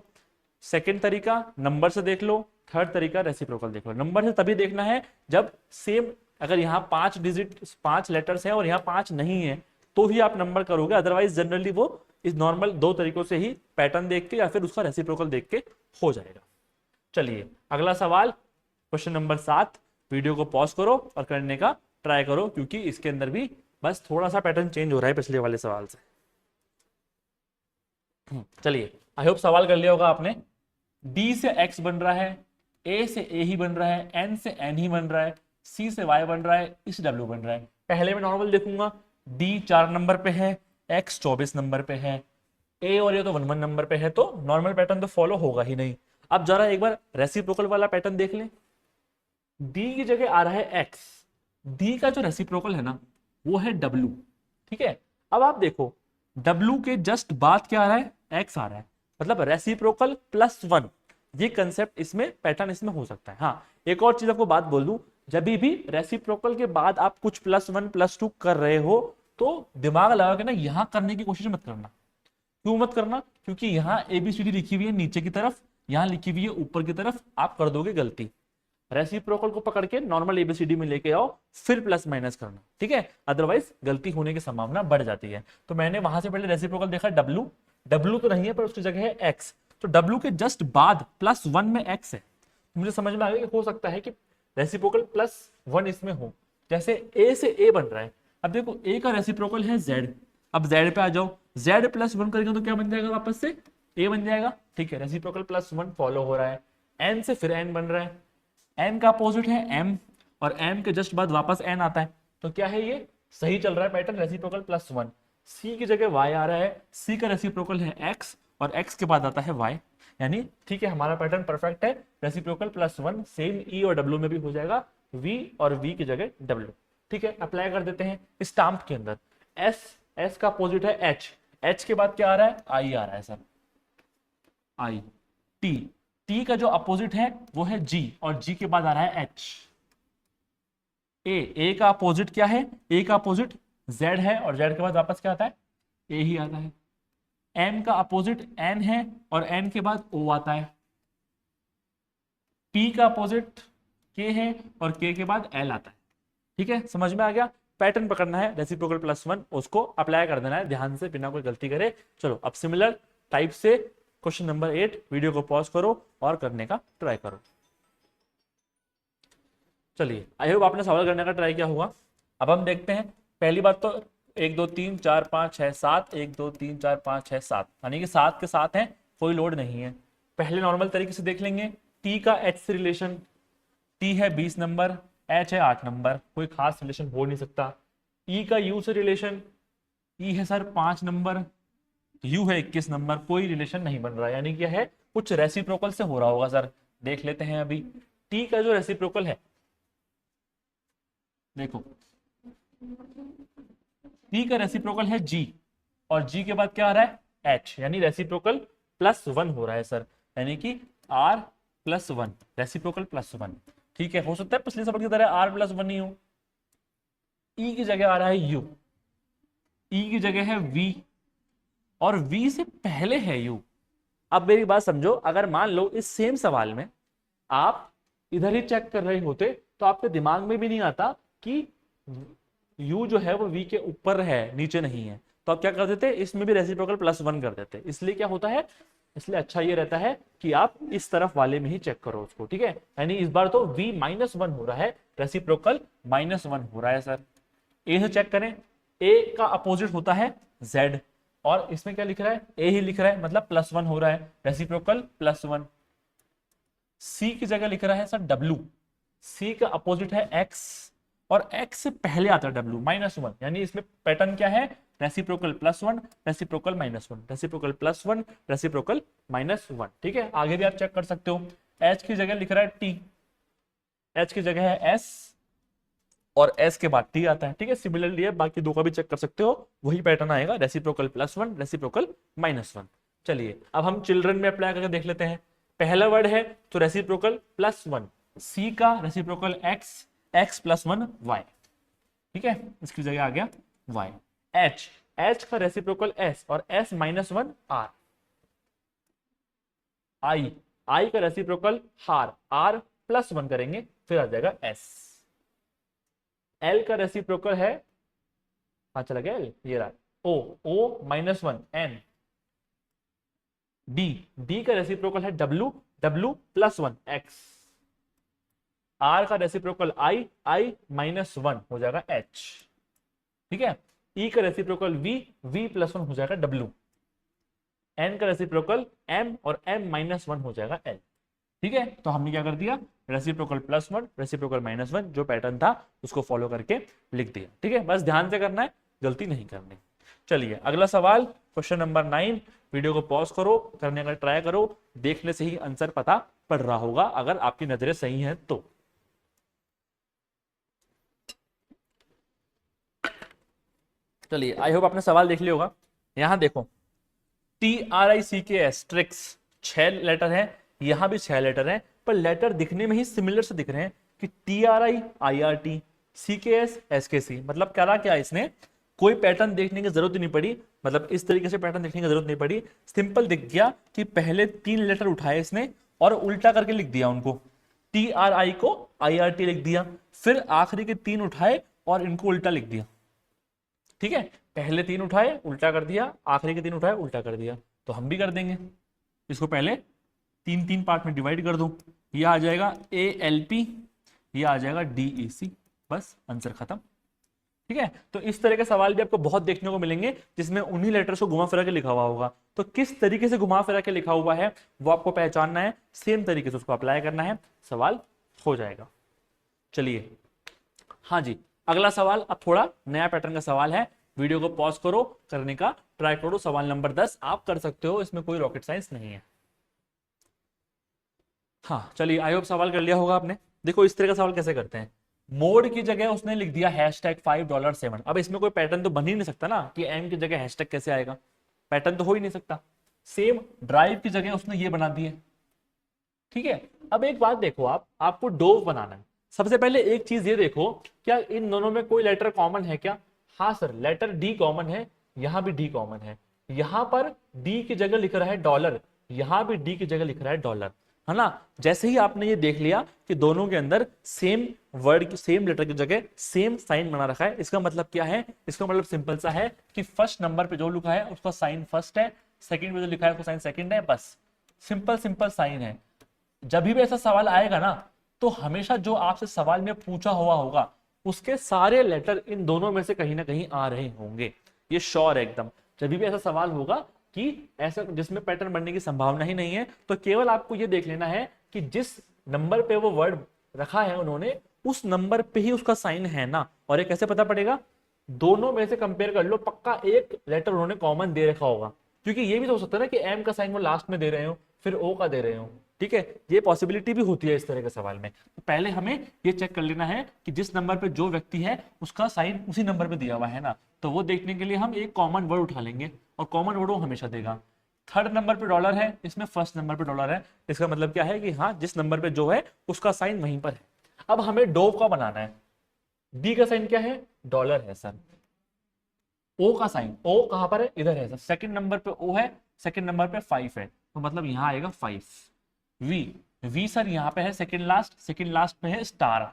सेकंड तरीका नंबर से देख लो, थर्ड तरीका रेसिप्रोकल देख लो। नंबर से तभी देखना है जब सेम, अगर यहाँ 5 डिजिट 5 लेटर्स है और यहाँ 5 नहीं है तो ही आप नंबर करोगे, अदरवाइज जनरली वो इस नॉर्मल 2 तरीकों से ही पैटर्न देख के या फिर उसका रेसिप्रोकल देख के हो जाएगा। चलिए अगला सवाल, क्वेश्चन नंबर 7। वीडियो को पॉज करो और करने का ट्राई करो, क्योंकि इसके अंदर भी बस थोड़ा सा पैटर्न चेंज हो रहा है पिछले वाले सवाल से। चलिए, आई होप सवाल कर लिया होगा आपने। डी से एक्स बन रहा है, ए से ए ही बन रहा है, एन से एन ही बन रहा है, सी से वाई बन रहा है, इस डब्ल्यू बन रहा है। पहले मैं नॉर्मल देखूंगा, डी 4 नंबर पे है, एक्स 24 नंबर पे है, ए और ये तो 1 1 नंबर पे है, तो नॉर्मल पैटर्न तो फॉलो होगा ही नहीं। अब जरा एक बार रेसिप्रोकल वाला पैटर्न देख लें। डी की जगह आ रहा है एक्स, डी का जो रेसिप्रोकल है ना वो है डब्ल्यू। ठीक है, अब आप देखो डब्ल्यू के जस्ट बाद क्या आ रहा है, एक्स आ रहा है, मतलब रेसिप्रोकल +1। ये कंसेप्ट इसमें, पैटर्न इसमें हो सकता है। हाँ, एक और चीज आपको बात बोल दूं, जब भी रेसिप्रोकल के बाद आप कुछ +1 +2 कर रहे हो तो दिमाग लगा के ना यहां करने की कोशिश मत करना। क्यों मत करना? क्योंकि यहाँ ABCD लिखी हुई है नीचे की तरफ, यहाँ लिखी हुई है ऊपर की तरफ, आप कर दोगे गलती। रेसिप्रोकल को पकड़ के नॉर्मल ABCD में लेके आओ, फिर प्लस माइनस करना, ठीक है, अदरवाइज गलती होने की संभावना बढ़ जाती है। तो मैंने वहां से पहले रेसिप्रोकल देखा डब्ल्यू, डब्ल्यू तो नहीं है पर उसकी जगह है एक्स, तो डब्ल्यू के जस्ट बाद +1 में एक्स है। मुझे समझ में आ गया कि हो सकता है कि रेसिप्रोकल +1 इसमें हो। जैसे ए से ए बन रहा है, अब देखो ए का रेसिप्रोकल है जेड, अब जेड पे आ जाओ, जेड +1 करेंगे तो क्या बन जाएगा, वापस से ए बन जाएगा। ठीक है, रेसिप्रोकल +1 फॉलो हो रहा है। एन से फिर एन बन रहा है, एन का अपोजिट है एम, और एम के जस्ट बाद वापस एन आता है, तो क्या है ये सही चल रहा है पैटर्न, रेसिप्रोकल +1। सी की जगह वाई आ रहा है, सी का रेसिप्रोकल है एक्स, और एक्स के बाद आता है वाई, यानी ठीक है हमारा पैटर्न परफेक्ट है, रेसिप्रोकल +1 सेम ई और डब्ल्यू में भी हो जाएगा, वी और वी की जगह डब्ल्यू। ठीक है, अप्लाई कर देते हैं स्टाम्प के अंदर। एस, एस का अपोजिट है एच, एच के बाद क्या आ रहा है, आई आ रहा है सर, आई। टी, टी का जो अपोजिट है वो है जी, और जी के बाद आ रहा है एच। ए, ए का अपोजिट क्या है, ए का अपोजिट जेड है, और जेड के बाद वापस क्या आता है, ए ही आता है। एम का अपोजिट एन है, और एन के बाद ओ आता है। पी का अपोजिट के है, और के के बाद एल आता है। ठीक है, समझ में आ गया? पैटर्न पकड़ना है, रेसिप्रोकल +1 उसको अप्लाई कर देना है ध्यान से, बिना कोई गलती करे। चलो अब सिमिलर टाइप से क्वेश्चन नंबर 8, वीडियो को पॉज करो और करने का ट्राई करो। चलिए, आई होप आपने सवाल करने का ट्राई किया होगा। अब हम देखते हैं, पहली बात तो 1 2 3 4 5 6 7, 1 2 3 4 5 6 7, यानी कि 7 के 7 हैं, कोई लोड नहीं है। पहले नॉर्मल तरीके से देख लेंगे, टी का एच से रिलेशन, टी है 20 नंबर, एच है 8 नंबर, कोई खास रिलेशन हो नहीं सकता। ई का यू से रिलेशन, ई है सर 5 नंबर, यू है 21 नंबर, कोई रिलेशन नहीं बन रहा है, यानी क्या है, कुछ रेसिप्रोकल से हो रहा होगा सर, देख लेते हैं अभी। टी का जो रेसिप्रोकल है, देखो टी का रेसिप्रोकल है जी, और जी के बाद क्या आ रहा है एच, यानी रेसिप्रोकल +1 हो रहा है सर, यानी कि R +1, रेसिप्रोकल +1। ठीक है, हो सकता है पिछले सबक की तरह R +1 ही हो। ई की जगह आ रहा है यू, ई की जगह है वी, और वी से पहले है यू। अब मेरी बात समझो, अगर मान लो इस सेम सवाल में आप इधर ही चेक कर रहे होते तो आपके दिमाग में भी नहीं आता कि यू जो है वो वी के ऊपर है, नीचे नहीं है, तो आप क्या कर देते, इसमें भी रेसिप्रोकल +1 कर देते। इसलिए क्या होता है, इसलिए अच्छा ये रहता है कि आप इस तरफ वाले में ही चेक करो उसको। ठीक है, यानी इस बार तो v -1 हो रहा है, रेसिप्रोकल -1 हो रहा है सर। ए से चेक करें, ए का अपोजिट होता है z, और इसमें क्या लिख रहा है, ए ही लिख रहा है, मतलब +1 हो रहा है, रेसिप्रोकल +1। सी की जगह लिख रहा है सर w, सी का अपोजिट है x, और x से पहले आता है w -1, यानी इसमें पैटर्न क्या है, रेसिप्रोकल +1, रेसिप्रोकल -1, रेसिप्रोकल +1, रेसिप्रोकल -1। ठीक है, आगे भी आप चेक कर सकते हो। h की जगह लिख रहा है t, h की जगह है s, और s के बाद t आता है। ठीक है, सिमिलरली है, बाकी दो का भी चेक कर सकते हो, वही पैटर्न आएगा, रेसिप्रोकल +1, रेसिप्रोकल -1। चलिए अब हम चिल्ड्रन में अप्लाई करके देख लेते हैं। पहला वर्ड है तो रेसिप्रोकल +1, सी का रेसिप्रोकल x, x +1 y। ठीक है, इसकी जगह आ गया y। h, h का रेसिप्रोकल s, और s -1 r। i, i का रेसिप्रोकल r +1 करेंगे, फिर आ जाएगा s। l का रेसिप्रोकल है, हाँ चला गया l, ये रहा o, o -1 n। D, D का रेसिप्रोकल है w, W+1 x, R का रेसिप्रोकल I, I -1 हो जाएगा H, ठीक है। E का रेसिप्रोकल V, V+1 हो जाएगा W, N का रेसिप्रोकल M और M-1 हो जाएगा L, ठीक है। तो हमने क्या कर दिया, रेसिप्रोकल +1 रेसिप्रोकल -1 जो पैटर्न था उसको फॉलो करके लिख दिया, ठीक है। बस ध्यान से करना है, गलती नहीं करनी। चलिए अगला सवाल, क्वेश्चन नंबर 9। वीडियो को पॉज करो, करने का ट्राई करो, देखने से ही आंसर पता पड़ रहा होगा अगर आपकी नजरें सही हैं तो। चलिए आई होप आपने सवाल देख लिया होगा। यहां देखो TRICKS ट्रिक्स 6 लेटर है, यहां भी 6 लेटर है, पर लेटर दिखने में ही सिमिलर से दिख रहे हैं कि TRI IRT CKS SKC, मतलब क्या इसने कोई पैटर्न देखने की जरूरत ही नहीं पड़ी, मतलब इस तरीके से पैटर्न देखने की जरूरत नहीं पड़ी। सिंपल दिख गया कि पहले 3 लेटर उठाए इसने और उल्टा करके लिख दिया उनको, TRI को IRT लिख दिया, फिर आखिरी के 3 उठाए और इनको उल्टा लिख दिया, ठीक है। पहले 3 उठाए उल्टा कर दिया, आखिरी के 3 उठाए उल्टा कर दिया। तो हम भी कर देंगे, इसको पहले 3 पार्ट में डिवाइड कर दो, ये आ जाएगा ALP, ये आ जाएगा DEC, बस आंसर खत्म, ठीक है। तो इस तरह के सवाल भी आपको बहुत देखने को मिलेंगे जिसमें उन्हीं लेटर्स को घुमा फिरा के लिखा हुआ होगा। तो किस तरीके से घुमा फिरा के लिखा हुआ है वो आपको पहचानना है, सेम तरीके से उसको अप्लाई करना है, सवाल हो जाएगा। चलिए हाँ जी, अगला सवाल अब थोड़ा नया पैटर्न का सवाल है, वीडियो को पॉज करो, करने का ट्राई करो। सवाल नंबर 10 आप कर सकते हो, इसमें कोई रॉकेट साइंस नहीं है। हाँ चलिए आई होप सवाल कर लिया होगा आपने। देखो इस तरह का सवाल कैसे करते हैं, मोड की जगह उसने लिख दिया #5$7। अब इसमें कोई पैटर्न तो बन ही नहीं सकता ना कि एम की जगह हैशटैग कैसे आएगा, पैटर्न तो हो ही नहीं सकता। सेम ड्राइव की जगह उसने ये बना दिए, ठीक है। अब एक बात देखो, आपको डोव बनाना है, सबसे पहले एक चीज ये देखो, क्या इन दोनों में कोई लेटर कॉमन है क्या? हाँ सर, लेटर डी कॉमन है, यहां भी डी कॉमन है, यहां पर डी की जगह लिख रहा है डॉलर, यहां भी डी की जगह लिख रहा है डॉलर, है ना। जैसे ही आपने ये देख लिया कि दोनों के अंदर सेम वर्ड की सेम लेटर की जगह सेम साइन बना रखा है, इसका मतलब क्या है? इसका मतलब सिंपल सा है कि फर्स्ट नंबर पे जो लिखा है उसका साइन फर्स्ट है, सेकंड पे जो लिखा है उसका साइन सेकंड है, बस सिंपल सिंपल साइन है। जब भी ऐसा सवाल आएगा ना, तो हमेशा जो आपसे सवाल में पूछा हुआ होगा उसके सारे लेटर इन दोनों में से कहीं ना कहीं आ रहे होंगे, ये श्योर है एकदम। जब भी ऐसा सवाल होगा कि ऐसा जिसमें पैटर्न बनने की संभावना ही नहीं है, तो केवल आपको ये देख लेना है कि जिस नंबर पे वो वर्ड रखा है उन्होंने, उस नंबर पे ही उसका साइन है ना। और ये कैसे पता पड़ेगा? दोनों में से कंपेयर कर लो, पक्का एक लेटर उन्होंने कॉमन दे रखा होगा, क्योंकि ये भी तो हो सकता है ना कि एम का साइन वो लास्ट में दे रहे हो फिर ओ का दे रहे हो, ठीक है। ये पॉसिबिलिटी भी होती है इस तरह के सवाल में। तो पहले हमें ये चेक कर लेना है कि जिस नंबर पे जो व्यक्ति है उसका साइन उसी नंबर पे दिया हुआ है ना, तो वो देखने के लिए हम एक कॉमन वर्ड उठा लेंगे और कॉमन वर्ड वो हमेशा देगा। थर्ड नंबर पे डॉलर है, इसमें फर्स्ट नंबर पे डॉलर है, इसका मतलब क्या है कि हाँ जिस नंबर पे जो है उसका साइन वहीं पर है। अब हमें डोव का बनाना है, डी का साइन क्या है? डॉलर है सर। ओ का साइन, ओ कहां पर है? इधर है सर, सेकंड नंबर पे ओ है, सेकंड नंबर पे 5 है, तो मतलब यहां आएगा 5। वी, वी सर यहाँ पे है सेकंड लास्ट पे है स्टार,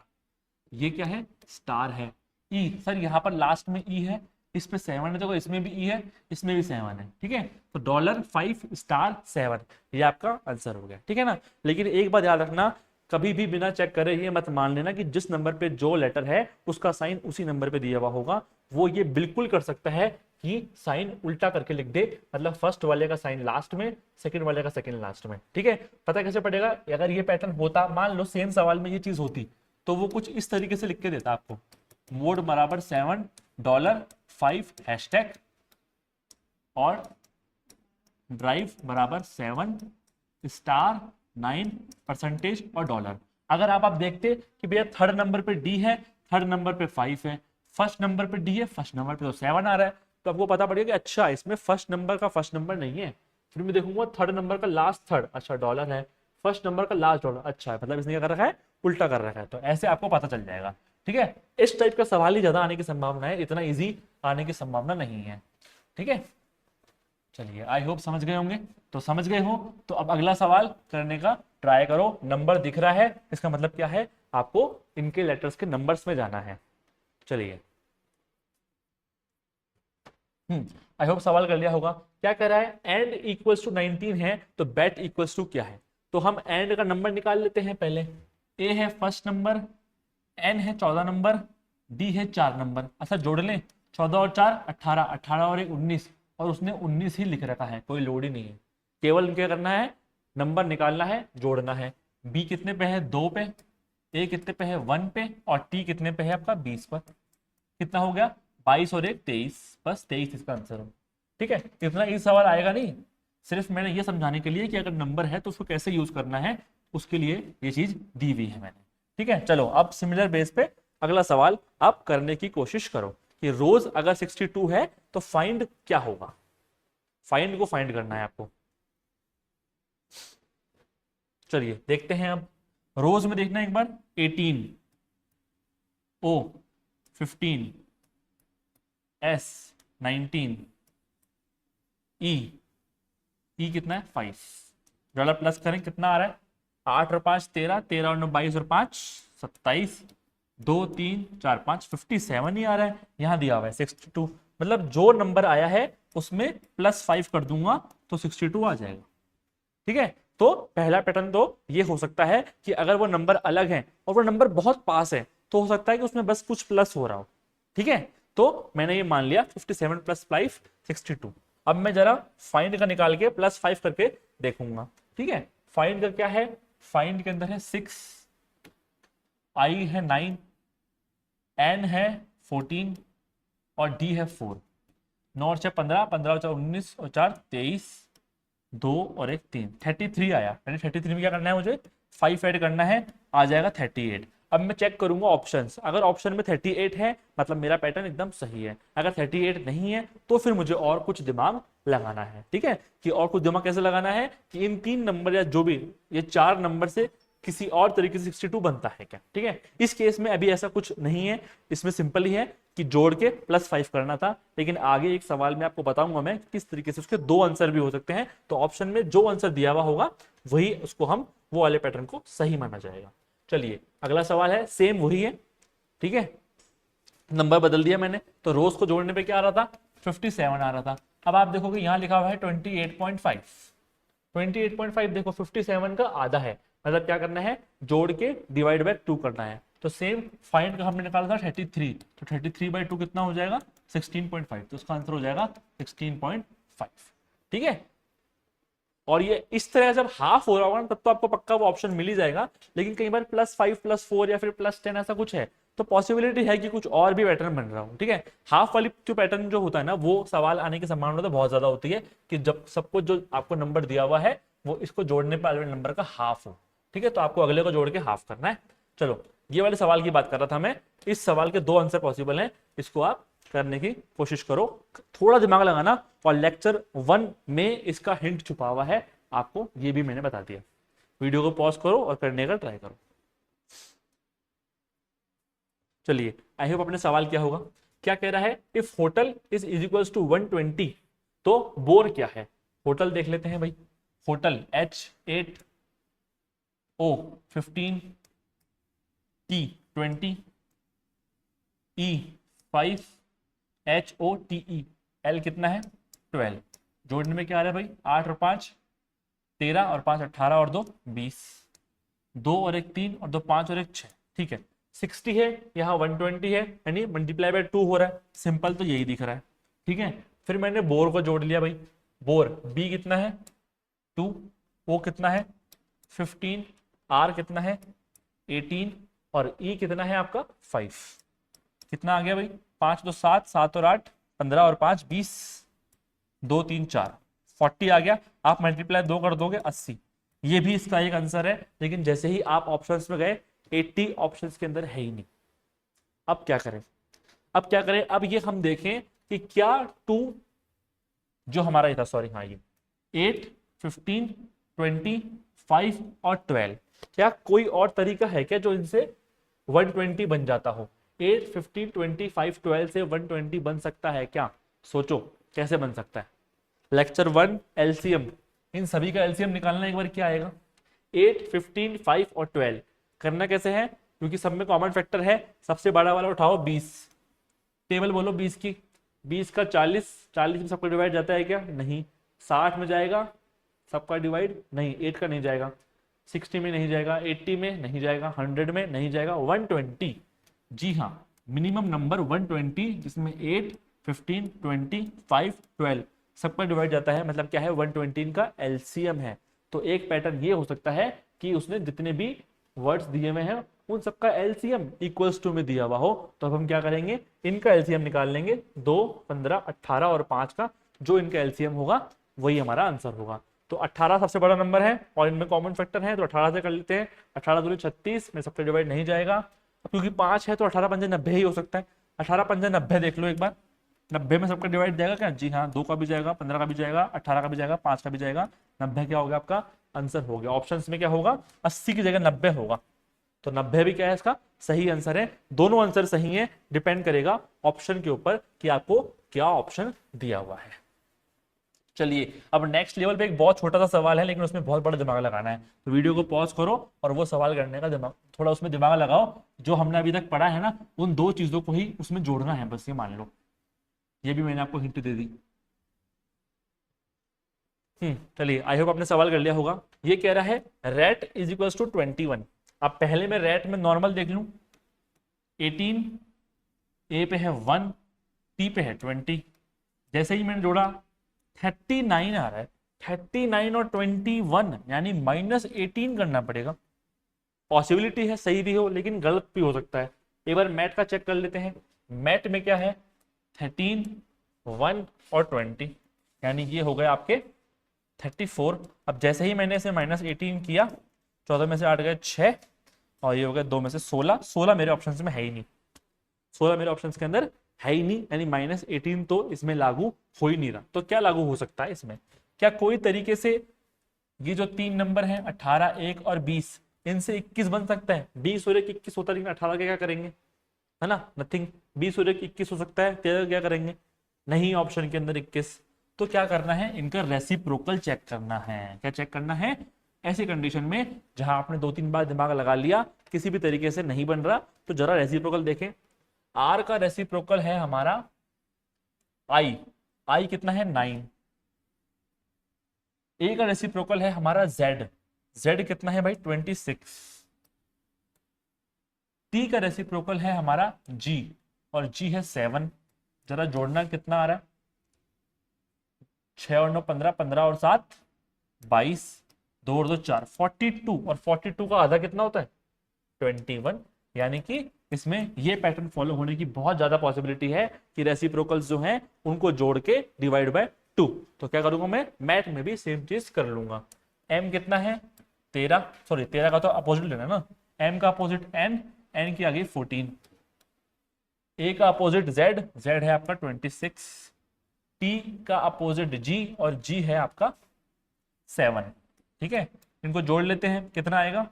ये क्या है? स्टार है। ई सर यहाँ पर लास्ट में ई है, इस पे 7 है, देखो इसमें भी ई है, इसमें भी 7 है, ठीक है। तो डॉलर 5 स्टार 7, ये आपका आंसर हो गया, ठीक है ना। लेकिन एक बात याद रखना, कभी भी बिना चेक करे ये मत मान लेना कि जिस नंबर पे जो लेटर है उसका साइन उसी नंबर पे दिया हुआ होगा। वो ये बिल्कुल कर सकता है कि साइन उल्टा करके लिख दे, मतलब फर्स्ट वाले का साइन लास्ट में, सेकंड वाले का सेकंड लास्ट में, ठीक है। पता कैसे पड़ेगा? अगर ये पैटर्न होता, मान लो सेम सवाल में ये चीज होती, तो वो कुछ इस तरीके से लिख के देता आपको, मोड बराबर 7 डॉलर 5 हैशटैग और ड्राइव बराबर 7 स्टार 9 परसेंटेज और डॉलर। अगर आप देखते कि भैया थर्ड नंबर पे डी है, थर्ड नंबर पे 5 है, फर्स्ट नंबर पे डी है, फर्स्ट नंबर पे तो 7 आ रहा है, तो आपको पता पड़ेगा कि अच्छा इसमें फर्स्ट नंबर का फर्स्ट नंबर नहीं है। फिर मैं देखूंगा थर्ड नंबर का लास्ट थर्ड, अच्छा डॉलर है, फर्स्ट नंबर का लास्ट डॉलर, अच्छा है, मतलब इसने क्या कर रखा है? उल्टा कर रखा है। तो ऐसे आपको पता चल जाएगा, ठीक है। इस टाइप का सवाल ही ज्यादा आने की संभावना है, इतना ईजी आने की संभावना नहीं है, ठीक है। चलिए आई होप समझ गए होंगे, तो समझ गए हो तो अब अगला सवाल करने का ट्राई करो। नंबर दिख रहा है, इसका मतलब क्या है? आपको इनके लेटर्स के नंबर्स में जाना है। चलिए आई होप सवाल कर लिया होगा। क्या कह रहा है? एंड इक्वल्स टू 19 है, तो बैट इक्वल्स टू क्या है? तो हम एंड का नंबर निकाल लेते हैं पहले। ए है फर्स्ट नंबर, एन है 14 नंबर, डी है 4 नंबर। अच्छा जोड़ लें, 14 और 4 18, 18 और 1 19, और उसने 19 ही लिख रखा है, कोई लोड ही नहीं है। केवल क्या करना है, नंबर निकालना है, जोड़ना है। बी कितने पे है, 2 पे, ए कितने पे है, 1 पे, और टी कितने पे है आपका, 20 पर। कितना हो गया, 22 और 1 23, बस 23 इसका आंसर हो। ठीक है, इतना इस सवाल आएगा नहीं, सिर्फ मैंने ये समझाने के लिए कि अगर नंबर है तो उसको कैसे यूज करना है, उसके लिए ये चीज दी हुई है मैंने। ठीक है, चलो अब सिमिलर बेस पे अगला सवाल आप करने की कोशिश करो कि रोज अगर 62 है तो फाइंड क्या होगा। फाइंड को फाइंड करना है आपको। चलिए देखते हैं अब। रोज में देखना एक बार, 18, ओ 15, एस 19, ई ई कितना है 5। जरा प्लस करें, कितना आ रहा है, 8 और 5 13, 13 और 9 22 और 5 27, 2 3 4 5 57 ही आ रहा है। यहाँ दिया हुआ है 62, मतलब जो नंबर आया है उसमें +5 कर दूंगा तो 62 आ जाएगा। ठीक है, तो पहला पैटर्न तो ये हो सकता है कि अगर वो नंबर अलग है और वो नंबर बहुत पास है तो हो सकता है कि उसमें बस कुछ प्लस हो रहा हो। ठीक है, तो मैंने ये मान लिया 57 + 5 62। अब मैं जरा फाइंड का निकाल के +5 करके देखूंगा। ठीक है, फाइंड का क्या है, फाइंड के अंदर है 6, आई है 9, एन है 14 और डी है 4। 9 और 6 15, 15 और 4 19 और 4 23, 2 और 1 3, 33 आया। मैंने 33 में क्या करना है, मुझे 5 ऐड करना है, आ जाएगा 38। अब मैं चेक करूंगा ऑप्शंस, अगर ऑप्शन में 38 है मतलब मेरा पैटर्न एकदम सही है, अगर 38 नहीं है तो फिर मुझे और कुछ दिमाग लगाना है। ठीक है, कि और कुछ दिमाग कैसे लगाना है कि इन 3 नंबर या जो भी ये 4 नंबर से किसी और तरीके से 62 बनता है क्या। ठीक है, इस केस में अभी ऐसा कुछ नहीं है, इसमें सिंपल ही है कि जोड़ के +5 करना था। लेकिन आगे एक सवाल में आपको बताऊंगा मैं किस तरीके से उसके 2 आंसर भी हो सकते हैं, तो ऑप्शन में जो आंसर दिया हुआ होगा वही उसको हम वो वाले पैटर्न को सही माना जाएगा। चलिए अगला सवाल है, सेम वही है। ठीक है, नंबर बदल दिया मैंने, तो रोज को जोड़ने पे क्या आ रहा था, 57 आ रहा था। अब आप देखोगे यहाँ लिखा हुआ है 28.5, 28.5 देखो 57 का आधा है, मतलब क्या करना है, जोड़ के डिवाइड बाय 2 करना है। तो सेम फाइंड का हमने निकाला था 33, तो 33/2 कितना हो जाएगा, 16.5, तो उसका आंसर हो जाएगा 16.5। ठीक है, और ये इस तरह जब हाफ हो रहा होगा ना तब तो आपको पक्का वो ऑप्शन मिल ही जाएगा। लेकिन कई बार +5 +4 या फिर +10 ऐसा कुछ है, तो पॉसिबिलिटी है कि कुछ और भी पैटर्न बन रहा हो। ठीक है, हाफ वाली जो पैटर्न जो होता है ना, वो सवाल आने की संभावना तो बहुत ज्यादा होती है कि जब सबको जो आपको नंबर दिया हुआ है वो इसको जोड़ने पर अगले नंबर का हाफ हो। ठीक है, तो आपको अगले को जोड़ के हाफ करना है। चलो ये वाले सवाल की बात कर रहा था मैं, इस सवाल के 2 आंसर पॉसिबल हैं, इसको आप करने की कोशिश करो, थोड़ा दिमाग लगाना। और लेक्चर 1 में इसका हिंट छुपा हुआ है, आपको ये भी मैंने बता दिया। वीडियो को पॉज करो और करने का ट्राई करो। चलिए आई होप अपने सवाल क्या होगा, क्या कह रहा है, if hotel is equals to 120 तो बोर क्या है। होटल देख लेते हैं भाई, hotel H8 O 15 T 20 E 5 HOTE L कितना है 12। जोड़ने में क्या आ रहा है भाई, 8 और 5 13 और 5 18 और 2 20, 2 और 1 3 और 2 5 और 1 6। ठीक है, 60 है, यहाँ 120 है, यानी मल्टीप्लाई बाय 2 हो रहा है, सिंपल तो यही दिख रहा है। ठीक है, फिर मैंने बोर को जोड़ लिया भाई, बोर बी कितना है 2, ओ कितना है 15, आर कितना है 18 और ई कितना है आपका 5। कितना आ गया भाई, 5 2 7, 7 और 8 15 और 5 20, 2 3 4 40 आ गया। आप मल्टीप्लाई 2 कर दोगे 80, ये भी इसका एक आंसर है। लेकिन जैसे ही आप ऑप्शंस में गए 80 ऑप्शंस के अंदर है ही नहीं। अब क्या करें, अब क्या करें, अब ये हम देखें कि क्या 2 जो हमारा ये था, सॉरी हाँ ये 8 15 20 5 और 12, क्या कोई और तरीका है क्या जो इनसे 120 बन जाता हो। 8 15 20 5 12 से 120 बन सकता है क्या, सोचो कैसे बन सकता है। लेक्चर 1 एलसीएम, इन सभी का एलसीएम निकालना एक बार क्या आएगा, 8 15 5 और 12। करना कैसे है, क्योंकि सब में कॉमन फैक्टर है, सबसे बड़ा वाला उठाओ 20, टेबल बोलो 20 की, 20 का 40, 40 में सबका डिवाइड जाता है क्या, नहीं। 60 में जाएगा सबका डिवाइड, नहीं 8 का नहीं जाएगा। 60 में नहीं जाएगा, 80 में नहीं जाएगा, 100 में नहीं जाएगा, 120। जी हाँ, मिनिमम नंबर 120, जिसमें 8, 15, 20, 5, 12 सबका डिवाइड जाता है। मतलब क्या है, 120 का एलसीएम है। तो एक पैटर्न ये हो सकता है कि उसने जितने भी वर्ड्स दिए हुए हैं उन सबका एलसीएम इक्वल्स टू में दिया हुआ हो। तो अब हम क्या करेंगे, इनका एलसीएम निकाल लेंगे, 2, 15, 18 और 5 का जो इनका एलसीएम होगा वही हमारा आंसर होगा। तो 18 सबसे बड़ा नंबर है और इनमें कॉमन फैक्टर है, तो 18 से कर लेते हैं। 18 दूनी 36 में सबका डिवाइड नहीं जाएगा, क्योंकि 5 है तो 18 पंजे 90 ही हो सकता है। 18 पंजे 90 देख लो एक बार, 90 में सबका डिवाइड जाएगा क्या? जी हाँ, 2 का भी जाएगा, 15 का भी जाएगा, 18 का भी जाएगा, 5 का भी जाएगा, 90 क्या हो गया आपका आंसर हो गया। ऑप्शंस में क्या होगा, 80 की जगह 90 होगा। तो 90 भी क्या है इसका सही आंसर है। दोनों आंसर सही है, डिपेंड करेगा ऑप्शन के ऊपर कि आपको क्या ऑप्शन दिया हुआ है। चलिए अब नेक्स्ट लेवल पे एक बहुत छोटा सा सवाल है, लेकिन उसमें बहुत बड़ा दिमाग लगाना है। तो वीडियो को पॉज करो और वो सवाल करने का दिमाग, थोड़ा उसमें दिमाग लगाओ। जो हमने अभी तक पढ़ा है ना, उन 2 चीजों को ही उसमें जोड़ना है, बस ये मान लो। ये भी मैंने आपको हिंट दे दी। चलिए, आई होप आपने सवाल कर लिया होगा। ये कह रहा है रेट इज इक्वल टू 21। अब पहले मैं रेट में नॉर्मल देख लूं, 18, ए पे है 1, टी पे है 20। जैसे ही मैंने जोड़ा 39 आ रहा है। 39 और 21 यानी -18 करना पड़ेगा। पॉसिबिलिटी है सही भी हो लेकिन गलत भी हो सकता है। एक बार मैथ का चेक कर लेते हैं। मैथ में क्या है, 13, 1 और 20, यानी ये हो गए आपके 34। अब जैसे ही मैंने इसे -18 किया, 14 में से 8 गए 6 और ये हो गया 2 में से 16। 16 मेरे ऑप्शन में है ही नहीं, 16 मेरे ऑप्शन के अंदर है ही नहीं, यानी -18 तो इसमें लागू हो ही नहीं रहा। तो क्या लागू हो सकता है इसमें, क्या कोई तरीके से ये जो 3 नंबर हैं 18, 1 और 20, इनसे 21 बन सकता है? 20 और 1 21 होता है, लेकिन 18 के क्या करेंगे, है ना, नथिंग। 20 और 1 21 हो सकता है, 13 क्या करेंगे, नहीं ऑप्शन के अंदर 21। तो क्या करना है, इनका रेसिप्रोकल चेक करना है। क्या चेक करना है? ऐसी कंडीशन में जहां आपने 2-3 बार दिमाग लगा लिया, किसी भी तरीके से नहीं बन रहा, तो जरा रेसिप्रोकल देखें। आर का रेसिप्रोकल है हमारा आई, आई कितना है 9। ए का रेसिप्रोकल है हमारा जेड, जेड कितना है भाई 26। टी का रेसिप्रोकल है हमारा जी, और जी है 7। जरा जोड़ना कितना आ रहा है, 6 और 9 15, 15 और 7 22, 2 और 2 4, 42। और 42 का आधा कितना होता है 21। यानी कि इसमें ये पैटर्न फॉलो होने की बहुत ज्यादा पॉसिबिलिटी है कि रेसिप्रोकल्स जो हैं उनको जोड़ के डिवाइड बाय 2। तो क्या करूंगा मैं, मैथ में भी सेम चीज कर लूंगा। m कितना है 13, सॉरी 13 का तो अपोजिट लेना ना, m का अपोजिट n, n की आ गई 14। a का अपोजिट z, z है आपका 26। t का अपोजिट g, और g है आपका 7। ठीक है, इनको जोड़ लेते हैं, कितना आएगा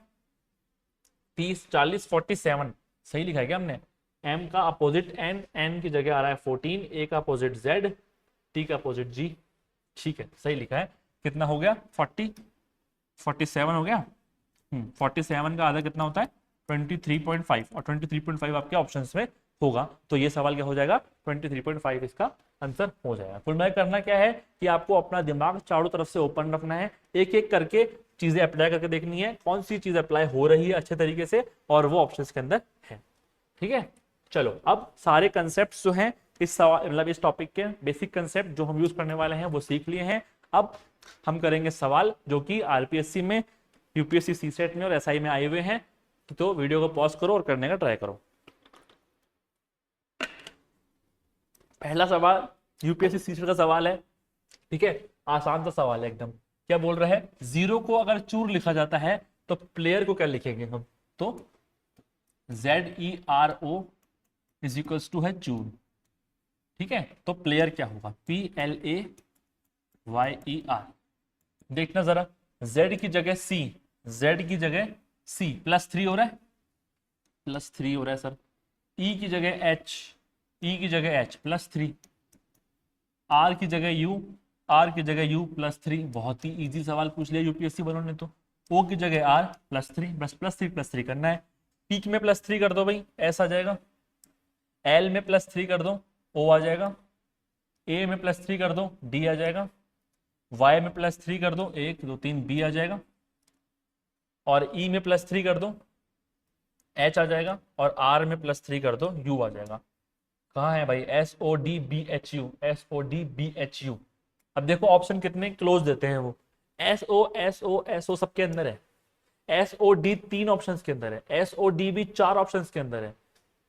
30, 40, 47। सही लिखा है क्या हमने? m का अपोजिट n, n की जगह आ रहा है 14, a का अपोजिट z, t का अपोजिट g। ठीक है, सही लिखा है। कितना हो गया 40, 47 हो गया। 47 का आधा कितना होता है 23.5, और 23.5 आपके ऑप्शंस में होगा। तो ये सवाल क्या हो जाएगा 23.5 इसका आंसर हो जाएगा। कुल मिलाकर करना क्या है कि आपको अपना दिमाग चारों तरफ से ओपन रखना है, एक एक करके चीजें अप्लाई करके देखनी है, कौन सी चीज अप्लाई हो रही है अच्छे तरीके से और वो ऑप्शंस के अंदर है। ठीक है, चलो अब सारे कंसेप्ट जो हैं इस सवाल, मतलब इस टॉपिक के बेसिक कंसेप्ट जो हम यूज करने वाले हैं वो सीख लिए हैं। अब हम करेंगे सवाल जो कि आरपीएससी में, यूपीएससी सीसेट में और एसआई में आए हुए हैं। तो वीडियो को पॉज करो और करने का ट्राई करो। पहला सवाल यूपीएससी सीसेट का सवाल है। ठीक है, आसान सा सवाल है एकदम। क्या बोल रहा है, 0 को अगर चूर लिखा जाता है तो प्लेयर को क्या लिखेंगे हम, तो ZERO इज इक्वल्स टू है चूर। ठीक है, तो प्लेयर क्या होगा PLAYER। देखना जरा, Z की जगह C, Z की जगह C +3 हो रहा है, +3 हो रहा है सर। E की जगह H, E की जगह H +3, R की जगह U, R की जगह U +3। बहुत ही इजी सवाल पूछ लिया यूपीएससी वालों ने। तो O की जगह R +3, बस +3 करना है। P में +3 कर दो भाई, S आ जाएगा। L में +3 कर दो, O आ जाएगा। A में +3 कर दो, D आ जाएगा। Y में +3 कर दो, 1 2 3 B आ जाएगा। और ई में +3 कर दो एच आ जाएगा, और आर में +3 कर दो यू आ जाएगा। कहाँ है भाई, SODBHU, SODBHU। अब देखो ऑप्शन कितने क्लोज देते हैं वो, SO सबके अंदर है, SOD 3 ऑप्शंस के अंदर है, SOD भी 4 ऑप्शंस के अंदर है।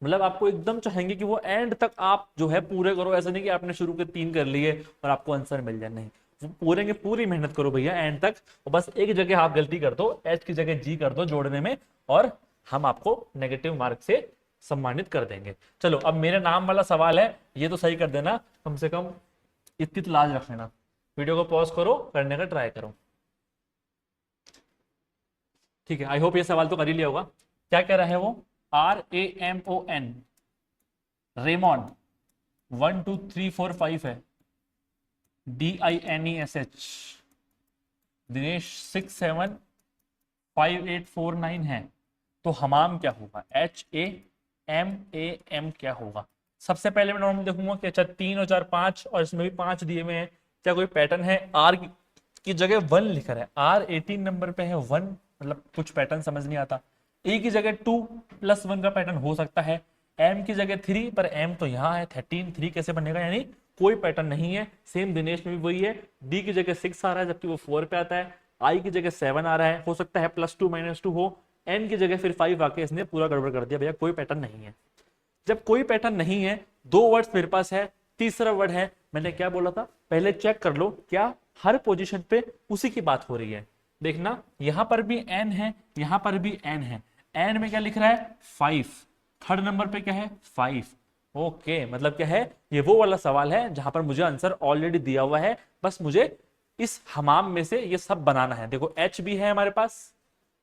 मतलब आपको एकदम चाहेंगे कि वो एंड तक आप जो है पूरे करो, ऐसा नहीं कि आपने शुरू के 3 कर लिए और आपको आंसर मिल जाए, नहीं, वो पूरे के पूरी मेहनत करो भैया एंड तक। और बस एक जगह आप गलती कर दो, एच की जगह जी कर दो जोड़ने में, और हम आपको नेगेटिव मार्क से सम्मानित कर देंगे। चलो अब मेरे नाम वाला सवाल है, ये तो सही कर देना, कम से कम इतनी तो लाज रख लेना। वीडियो को पॉज करो, करने का ट्राई करो, ठीक है। आई होप ये सवाल तो कर ही लिया होगा। क्या कह रहा है वो, RAMON, रेमॉन 1 2 3 4 5 है, DINESH दिनेश 6 7 5 8 4 9 है। तो हमाम क्या होगा, HAMAM क्या होगा। सबसे पहले मैं नॉर्मल देखूंगा कि अच्छा 3 और 4 5, और इसमें भी 5 दिए हुए हैं, क्या कोई पैटर्न है। आर की जगह 1 लिखा है, R 18 नंबर पे है 1, मतलब कुछ पैटर्न समझ नहीं आता। ए की जगह 2 + 1 का पैटर्न हो सकता है, एम की जगह 3, पर एम तो यहाँ है 13, 3 कैसे बनेगा, यानी कोई पैटर्न नहीं है। सेम दिनेश में भी वही है, डी की जगह 6 आ रहा है जबकि वो 4 पे आता है, आई की जगह 7 आ रहा है, हो सकता है +2 -2 हो, एन की जगह फिर 5 आके इसने पूरा गड़बड़ कर दिया, भैया कोई पैटर्न नहीं है। जब कोई पैटर्न नहीं है, 2 वर्ड्स मेरे पास है, तीसरा वर्ड है, मैंने क्या बोला था, पहले चेक कर लो क्या हर पोजीशन पे उसी की बात हो रही है। देखना यहां पर भी एन है, यहां पर भी एन है, एन में क्या लिख रहा है 5, थर्ड नंबर पे क्या है 5। ओके, मतलब क्या है, ये वो वाला सवाल है जहां पर मुझे आंसर ऑलरेडी दिया हुआ है, बस मुझे इस हमाम में से ये सब बनाना है। देखो एच भी है हमारे पास,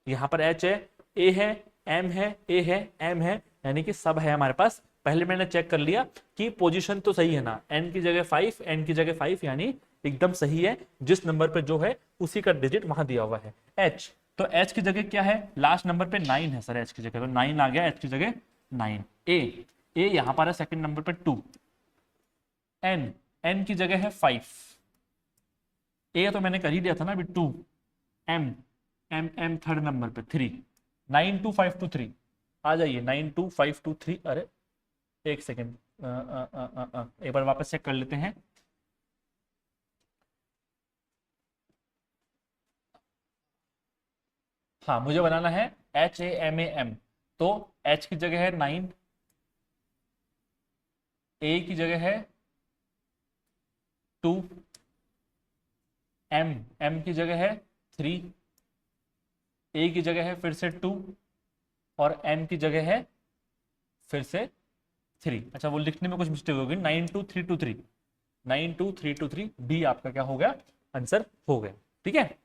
यहां पर एच है, ए है, एम है, ए है, एम है, यानी कि सब है हमारे पास। पहले मैंने चेक कर लिया कि पोजीशन तो सही है ना, एन की जगह 5, एन की जगह 5 यानी एकदम सही है, जिस नंबर पे जो है उसी का डिजिट वहां दिया हुआ है। एच, तो एच की जगह क्या है, लास्ट नंबर पे 9 है सर, एच की जगह तो 9 आ गया, एच की जगह 9। ए यहां पर है सेकंड नंबर पे 2, एन, एन की जगह है 5, ए तो मैंने कर ही दिया था ना अभी 2, एम, एम थर्ड नंबर पे 3, 9 2 5 2 3, आ जाइए 9 2 5 2 3। अरे एक सेकेंड, एक बार वापस चेक कर लेते हैं। हाँ, मुझे बनाना है HAMAM, तो H की जगह है 9, A की जगह है 2, M की जगह है 3, A की जगह है फिर से 2, और M की जगह है फिर से 3। अच्छा वो लिखने में कुछ मिस्टेक होगी, 9 2 3 2 3, 9 2 3 2 3, डी आपका क्या हो गया, आंसर हो गया। ठीक है,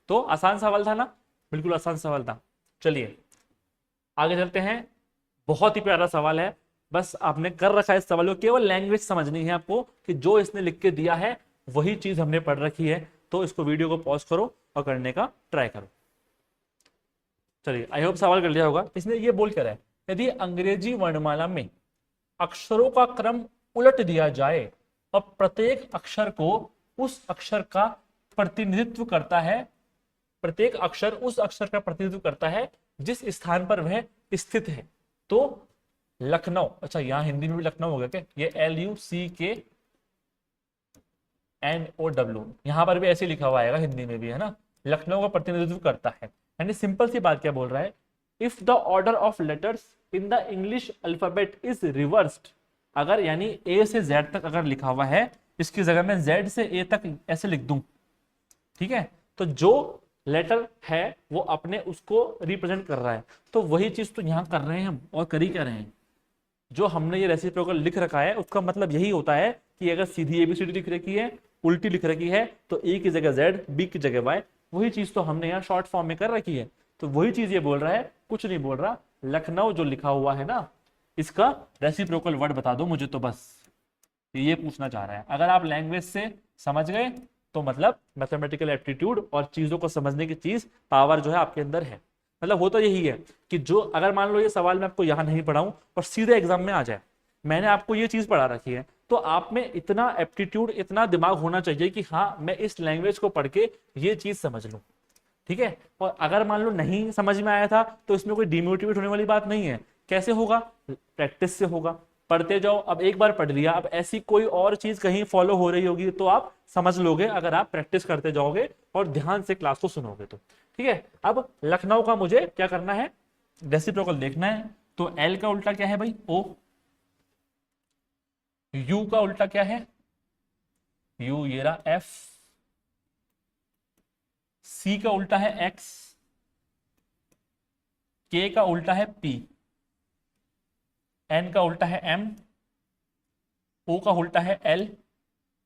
तो आसान सवाल था ना, बिल्कुल आसान सवाल था। चलिए आगे चलते हैं, बहुत ही प्यारा सवाल है, बस आपने कर रखा है इस सवाल को, केवल लैंग्वेज समझनी है आपको कि जो इसने लिख के दिया है वही चीज हमने पढ़ रखी है। तो इसको वीडियो को पॉज करो और करने का ट्राई करो। चलिए आई होप सवाल कर लिया होगा। इसने ये बोल कर है, यदि अंग्रेजी वर्णमाला में अक्षरों का क्रम उलट दिया जाए और प्रत्येक अक्षर को उस अक्षर का प्रतिनिधित्व करता है, प्रत्येक अक्षर उस अक्षर का प्रतिनिधित्व करता है जिस स्थान पर वह स्थित है, तो लखनऊ, अच्छा यहां हिंदी में भी लखनऊ हो गया क्या, ये LUCKNOW, यहां पर भी ऐसे लिखा हुआ आएगा हिंदी में भी, है ना, लखनऊ का प्रतिनिधित्व करता है। यानी सिंपल सी बात क्या बोल रहा है, if the order of letters in the English alphabet is reversed, अगर यानी ए से जेड तक अगर लिखा हुआ है, इसकी जगह मैं जेड से ए तक ऐसे लिख दूं, ठीक है, तो जो लेटर है वो अपने उसको रिप्रेजेंट कर रहा है, तो वही चीज तो यहां कर रहे हैं हम, और कर ही क्या रहे हैं, जो हमने ये रेसिप्रोकल लिख रखा है उसका मतलब यही होता है कि अगर सीधी एबीसीडी लिख रखी है, उल्टी लिख रखी है, तो ए की जगह जेड, बी की जगह वाई, वही चीज तो हमने यहाँ शॉर्ट फॉर्म में कर रखी है। तो वही चीज ये बोल रहा है, कुछ नहीं बोल रहा, लखनऊ जो लिखा हुआ है ना, इसका रेसिप्रोकल वर्ड बता दो मुझे, तो बस ये पूछना चाह रहा है। अगर आप लैंग्वेज से समझ गए तो मतलब मैथमेटिकल एप्टीट्यूड और चीजों को समझने की चीज पावर जो है आपके अंदर है। मतलब होता यही है कि जो अगर मान लो ये सवाल मैं आपको यहां नहीं पढ़ाऊं और सीधे एग्जाम में आ जाए, मैंने आपको ये चीज पढ़ा रखी है, तो आप में इतना एप्टीट्यूड, इतना दिमाग होना चाहिए कि हाँ मैं इस लैंग्वेज को पढ़ के ये चीज समझ लूं। ठीक है। और अगर मान लो नहीं समझ में आया था तो इसमें कोई डिमोटिवेट होने वाली बात नहीं है। कैसे होगा? प्रैक्टिस से होगा। पढ़ते जाओ, अब एक बार पढ़ लिया, अब ऐसी कोई और चीज कहीं फॉलो हो रही होगी तो आप समझ लोगे अगर आप प्रैक्टिस करते जाओगे और ध्यान से क्लास को सुनोगे तो। ठीक है। अब लखनऊ का मुझे क्या करना है? रेसिप्रोकल देखना है। तो एल का उल्टा क्या है भाई? ओ। यू का उल्टा क्या है? यू, ये रहा एफ। सी का उल्टा है एक्स। के का उल्टा है पी। एन का उल्टा है एम। ओ का उल्टा है एल।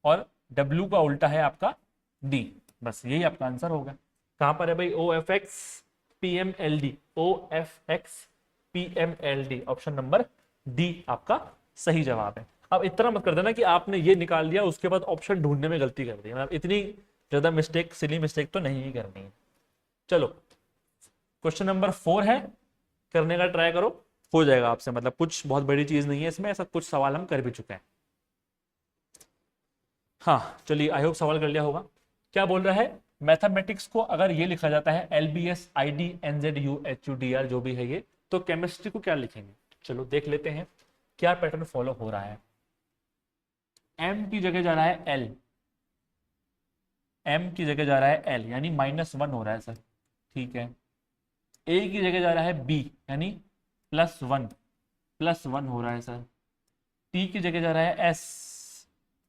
और डब्ल्यू का उल्टा है आपका डी। बस यही आपका आंसर होगा। कहां पर है भाई? O F X P M L D. O F X P M L D, option number D आपका सही जवाब है। अब इतना मत कर देना कि आपने ये निकाल लिया उसके बाद ऑप्शन ढूंढने में गलती कर दी। मतलब इतनी ज्यादा मिस्टेक, सिली मिस्टेक तो नहीं करनी है। चलो, क्वेश्चन नंबर 4 है, करने का ट्राई करो, हो जाएगा आपसे। मतलब कुछ बहुत बड़ी चीज नहीं है इसमें, ऐसा कुछ सवाल हम कर भी चुके हैं। हाँ चलिए, आई होप सवाल कर लिया होगा। क्या बोल रहा है? मैथमेटिक्स को अगर ये लिखा जाता है L B S I D N Z U H U D R, जो भी है ये, तो केमिस्ट्री को क्या लिखेंगे? चलो देख लेते हैं क्या पैटर्न फॉलो हो रहा है। एम की जगह जा रहा है एल। एम की जगह जा रहा है एल, यानी -1 हो रहा है सर। ठीक है। ए की जगह जा रहा है बी, यानी +1, +1 हो रहा है सर। टी की जगह जा रहा है एस।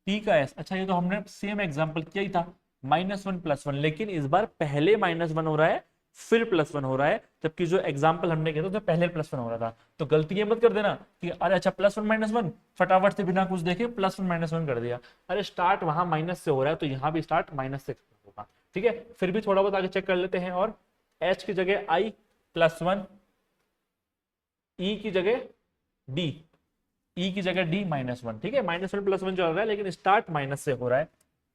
टी का एस, अच्छा ये तो हमने सेम एग्जांपल किया ही था, -1 +1, लेकिन इस बार पहले -1 हो रहा है फिर +1 हो रहा है, जबकि जो एग्जांपल हमने किया था उसमें पहले +1 हो रहा था। तो गलती ये मत कर देना कि अरे अच्छा +1 -1, फटाफट से बिना कुछ देखे +1 -1 कर दिया। अरे स्टार्ट वहां माइनस से हो रहा है तो यहाँ भी स्टार्ट माइनस से होगा। ठीक है, फिर भी थोड़ा बहुत आगे चेक कर लेते हैं। और एच की जगह आई +1, ई की जगह डी, ई की जगह डी -1। ठीक है, -1 +1 चल रहा है लेकिन स्टार्ट माइनस से हो रहा है।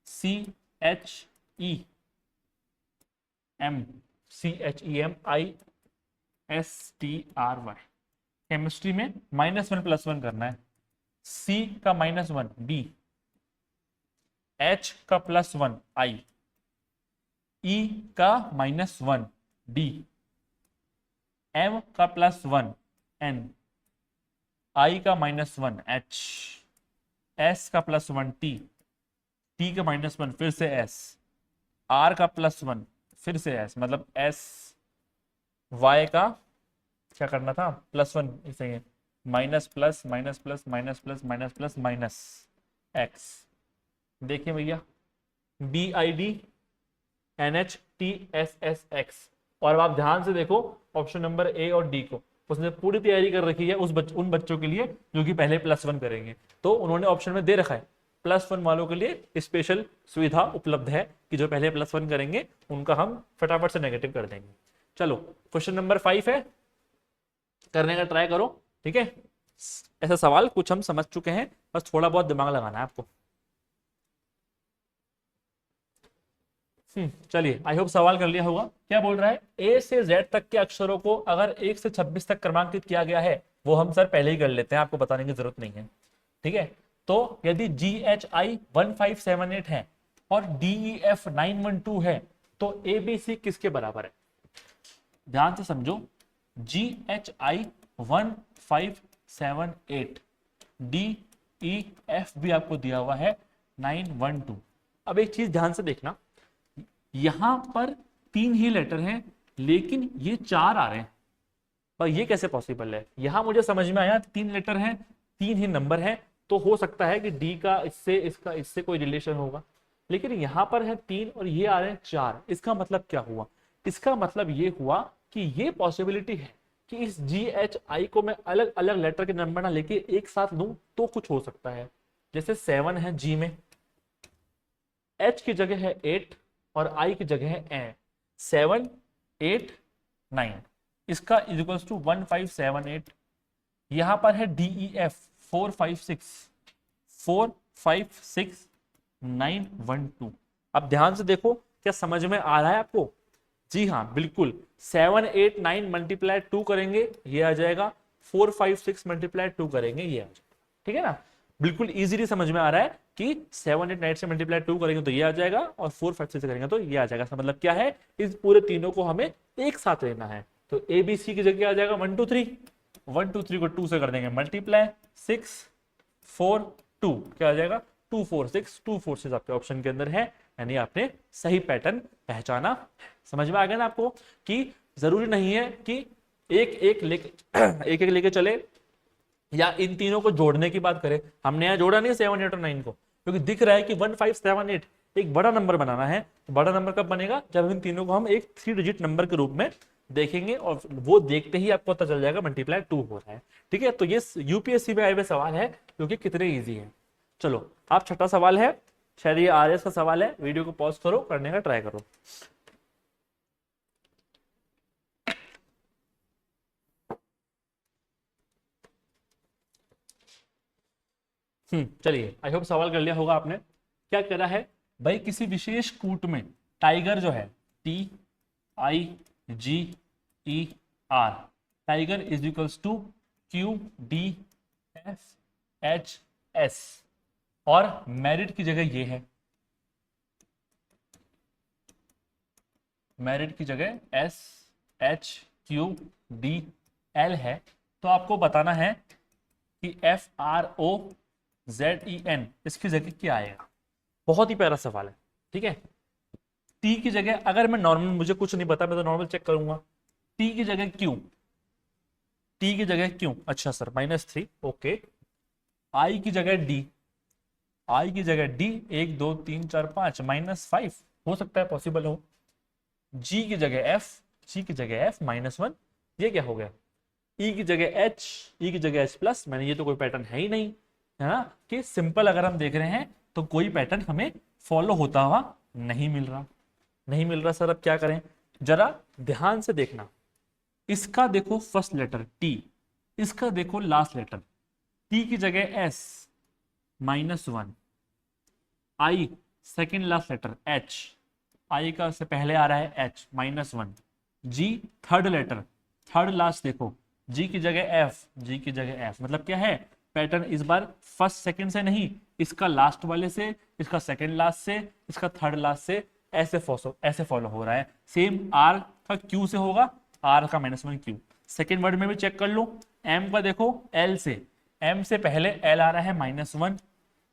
C H E M, CHEM ISTRY, chemistry में -1 +1 करना है। सी का -1 डी, एच का +1 आई, ई का -1 डी, एम का +1 एन, आई का -1 एच, एस का +1 टी, टी का -1 फिर से एस, आर का +1 फिर से एस, मतलब एस वाई का क्या करना था? +1, इसे minus plus minus plus minus plus minus plus minus x. देखिए भैया, BID NH TSSX। और अब आप ध्यान से देखो ऑप्शन नंबर ए और डी को, उसने पूरी तैयारी कर रखी है उन बच्चों के लिए जो कि पहले +1 करेंगे। तो उन्होंने ऑप्शन में दे रखा है +1 वालों के लिए स्पेशल सुविधा उपलब्ध है कि जो पहले +1 करेंगे उनका हम फटाफट से नेगेटिव कर देंगे। चलो, क्वेश्चन नंबर 5 है, करने का ट्राई करो। ठीक है, ऐसा सवाल कुछ हम समझ चुके हैं, बस थोड़ा बहुत दिमाग लगाना है आपको। चलिए, आई होप सवाल कर लिया होगा। क्या बोल रहा है? ए से जेड तक के अक्षरों को अगर 1 से 26 तक क्रमांकित किया गया है, वो हम सर पहले ही कर लेते हैं, आपको बताने की जरूरत नहीं है। ठीक है, तो यदि GHI 1578 है और DEF 912 है तो ABC किसके बराबर है? ध्यान से समझो, GHI 1578, DEF भी आपको दिया हुआ है 912। अब एक चीज ध्यान से देखना, यहां पर 3 ही लेटर हैं लेकिन ये 4 आ रहे हैं, पर ये कैसे पॉसिबल है? यहां मुझे समझ में आया 3 लेटर हैं, 3 ही नंबर हैं, तो हो सकता है कि डी का इससे कोई रिलेशन होगा। लेकिन यहां पर है 3 और ये आ रहे हैं 4, इसका मतलब क्या हुआ? इसका मतलब ये हुआ कि ये पॉसिबिलिटी है कि इस GHI को मैं अलग अलग लेटर के नंबर ना लेके एक साथ लूं तो कुछ हो सकता है। जैसे 7 है जी में, H की जगह है 8 और I की जगह है ए, 7 8 9, इसका इक्वल्स टू 1578। यहां पर है DEF 456 912। अब ध्यान से देखो, क्या समझ में आ रहा है आपको? जी हाँ बिल्कुल, 7 8 9 × 2 करेंगे ये आ जाएगा, 4 5 6 × 2 करेंगे ये आ जाएगा। ठीक है ना? बिल्कुल इजीली समझ में आ रहा है कि 7 8 9 से मल्टीप्लाई 2 करेंगे तो ये आ जाएगा और 4 5 6 से करेंगे तो ये आ जाएगा। मतलब क्या है, इस पूरे तीनों को हमें एक साथ लेना है। तो ए बी सी की जगह आ जाएगा 1 2 3, 1 2 3 को 2 से कर देंगे मल्टीप्लाई, 6 4 2 क्या आ जाएगा 2 4 6, 2 4 6 आपके ऑप्शन के अंदर है, यानी आपने सही पैटर्न पहचाना। समझ में आ गया ना आपको कि जरूरी नहीं है कि एक एक लेके चले या इन तीनों को जोड़ने की बात करें। हमने यहाँ जोड़ा नहीं 7 8 और 9 को, क्योंकि दिख रहा है कि 1 5 7 8 एक बड़ा नंबर बनाना है। तो बड़ा नंबर कब बनेगा, जब इन तीनों को हम एक 3 डिजिट नंबर के रूप में देखेंगे और वो देखते ही आपको पता चल जाएगा मल्टीप्लाई 2 हो रहा है। ठीक है, तो ये यूपीएससी में आए हुए सवाल है जो कि कितने ईजी है। चलो आप छठा सवाल है, शायद ये आरएस का सवाल है, वीडियो को पॉज करो, करने का ट्राई करो। चलिए, आई होप सवाल कर लिया होगा आपने। क्या कह रहा है भाई, किसी विशेष कूट में टाइगर जो है TIGER, tiger is equals to QDFHS और मेरिट की जगह ये है, मेरिट की जगह SHQDL है। तो आपको बताना है कि FROZEN इसकी जगह क्या आएगा। बहुत ही प्यारा सवाल है। ठीक है, टी की जगह अगर मैं नॉर्मल, मुझे कुछ नहीं पता, मैं तो नॉर्मल चेक करूंगा, टी की जगह क्यू, टी की जगह क्यू, अच्छा सर -3, ओके। आई की जगह डी, आई की जगह डी, 1 2 3 4 5 -5 हो सकता है, पॉसिबल हो। जी की जगह एफ, जी की जगह एफ -1, ये क्या हो गया। ई की जगह एच, ई की जगह एच प्लस, मैंने ये तो कोई पैटर्न है ही नहीं, है ना। कि सिंपल अगर हम देख रहे हैं तो कोई पैटर्न हमें फॉलो होता हुआ नहीं मिल रहा, नहीं मिल रहा। सर अब क्या करें, जरा ध्यान से देखना। इसका देखो फर्स्ट लेटर टी, इसका देखो लास्ट लेटर, टी की जगह एस -1, आई सेकेंड लास्ट लेटर एच, आई का से पहले आ रहा है एच -1, जी थर्ड लेटर, थर्ड लास्ट देखो, जी की जगह एफ, जी की जगह एफ। मतलब क्या है, पैटर्न इस बार फर्स्ट सेकंड से नहीं, इसका लास्ट वाले से, इसका सेकंड लास्ट से, इसका थर्ड लास्ट से, ऐसे फॉलो हो रहा है। सेम आर का क्यू से होगा, आर का -1 क्यू। सेकेंड वर्ड में भी चेक कर लो, एम का देखो एल से, एम से पहले एल आ रहा है -1,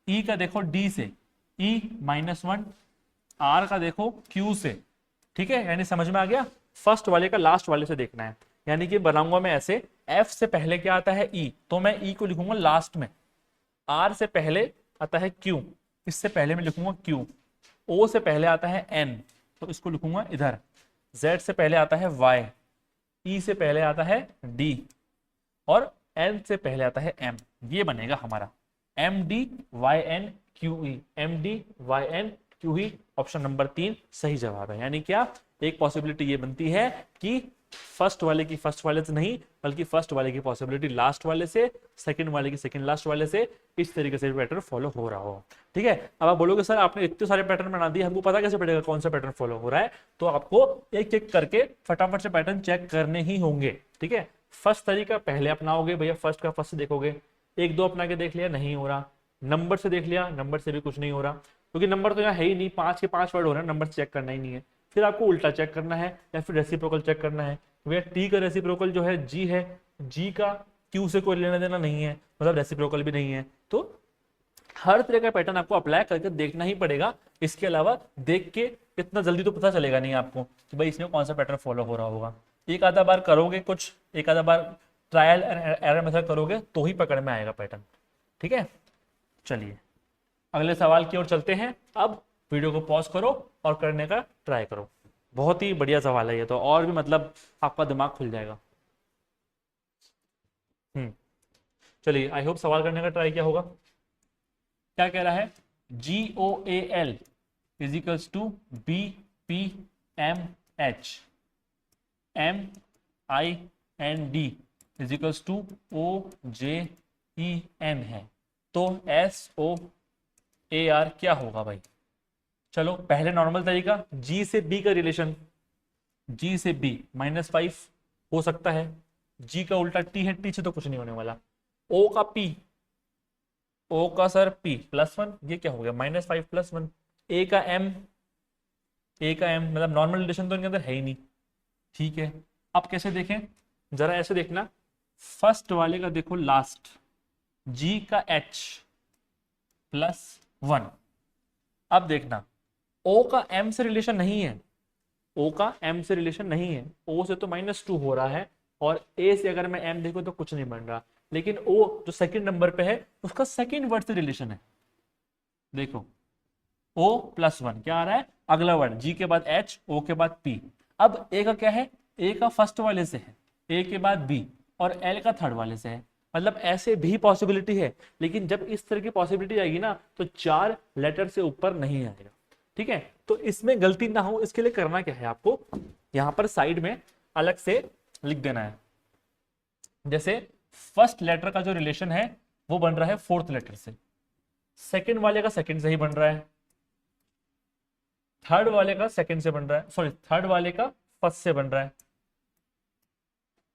ई का देखो डी से, ई -1, आर का देखो क्यू से। ठीक है, यानी समझ में आ गया, फर्स्ट वाले का लास्ट वाले से देखना है। यानी कि बनाऊंगा मैं ऐसे, एफ से पहले क्या आता है ई, तो मैं ई को लिखूंगा लास्ट में। आर से पहले आता है क्यू, इससे पहले मैं लिखूंगा क्यू। ओ से पहले आता है एन, तो इसको लिखूंगा इधर। जेड से पहले आता है वाई, ई से पहले आता है डी और एन से पहले आता है एम। ये बनेगा हमारा MDYNQE, MDYNQE। ऑप्शन नंबर 3 सही जवाब है। यानी क्या, एक पॉसिबिलिटी ये बनती है कि फर्स्ट वाले की फर्स्ट वाले से नहीं, बल्कि फर्स्ट वाले की पॉसिबिलिटी लास्ट वाले से, सेकंड वाले की सेकंड लास्ट वाले से, इस तरीके से पैटर्न फॉलो हो रहा हो। ठीक है, अब आप बोलोगे सर आपने इतने सारे पैटर्न बना दिए, हमको पता कैसे पड़ेगा कौन सा पैटर्न फॉलो हो रहा है। तो आपको एक एक करके फटाफट से पैटर्न चेक करने ही होंगे। ठीक है, फर्स्ट तरीका पहले अपनाओगे भैया, फर्स्ट का फर्स्ट देखोगे, 1 2 अपना के देख लिया, नहीं हो रहा, नंबर से देख लिया, नंबर से भी कुछ नहीं हो रहा, क्योंकि नंबर तो यहाँ है ही नहीं, 5 के 5 वर्ड हो रहे हैं, नंबर चेक करना ही नहीं है। फिर आपको उल्टा चेक करना है या फिर रेसिप्रोकल चेक करना है। भैया टी का रेसिप्रोकल जो है जी है, जी का क्यू से कोई लेना देना नहीं है, मतलब रेसिप्रोकल भी नहीं है। तो हर तरह का पैटर्न आपको अप्लाई करके देखना ही पड़ेगा। इसके अलावा देख के इतना जल्दी तो पता चलेगा नहीं आपको कि भाई इसमें कौन सा पैटर्न फॉलो हो रहा होगा। एक आधा बार करोगे कुछ, एक आधा बार ट्रायल एंड एरर मेथड करोगे तो ही पकड़ में आएगा पैटर्न। ठीक है, चलिए अगले सवाल की ओर चलते हैं। अब वीडियो को पॉज करो और करने का ट्राई करो। बहुत ही बढ़िया सवाल है ये तो, और भी मतलब आपका दिमाग खुल जाएगा। चलिए, आई होप सवाल करने का ट्राई किया होगा। क्या कह रहा है, GOAL is equals to BPMH, MIND is equals to OJEN है, तो SOAR क्या होगा भाई। चलो पहले नॉर्मल तरीका, G से B का रिलेशन, G से B -5 हो सकता है, G का उल्टा T है, T से तो कुछ नहीं होने वाला। O का P, ओ का सर पी +1, ये क्या हो गया -5 +1। ए का एम, ए का एम मतलब नॉर्मल रिलेशन तो इनके अंदर है ही नहीं। ठीक है, अब कैसे देखें, जरा ऐसे देखना, फर्स्ट वाले का देखो लास्ट, जी का एच +1। अब देखना, ओ का एम से रिलेशन नहीं है, ओ का एम से रिलेशन नहीं है, ओ से तो -2 हो रहा है, और ए से अगर मैं एम देखूं तो कुछ नहीं बन रहा। लेकिन ओ जो सेकंड नंबर पे है उसका सेकंड वर्ड से रिलेशन है। देखो O+1 क्या आ रहा है, अगला वर्ड, जी के बाद एच, ओ के बाद पी। अब ए का क्या है, ए का फर्स्ट वाले से है, ए के बाद बी, और एल का थर्ड वाले से है। मतलब ऐसे भी पॉसिबिलिटी है, लेकिन जब इस तरह की पॉसिबिलिटी आएगी ना तो 4 लेटर से ऊपर नहीं आएगा। ठीक है, तो इसमें गलती ना हो इसके लिए करना क्या है, आपको यहां पर साइड में अलग से लिख देना है। जैसे फर्स्ट लेटर का जो रिलेशन है वो बन रहा है फोर्थ लेटर से, सेकंड वाले का सेकंड से ही बन रहा है, थर्ड वाले का सेकंड से बन रहा है, सॉरी थर्ड वाले का फर्स्ट से बन रहा है,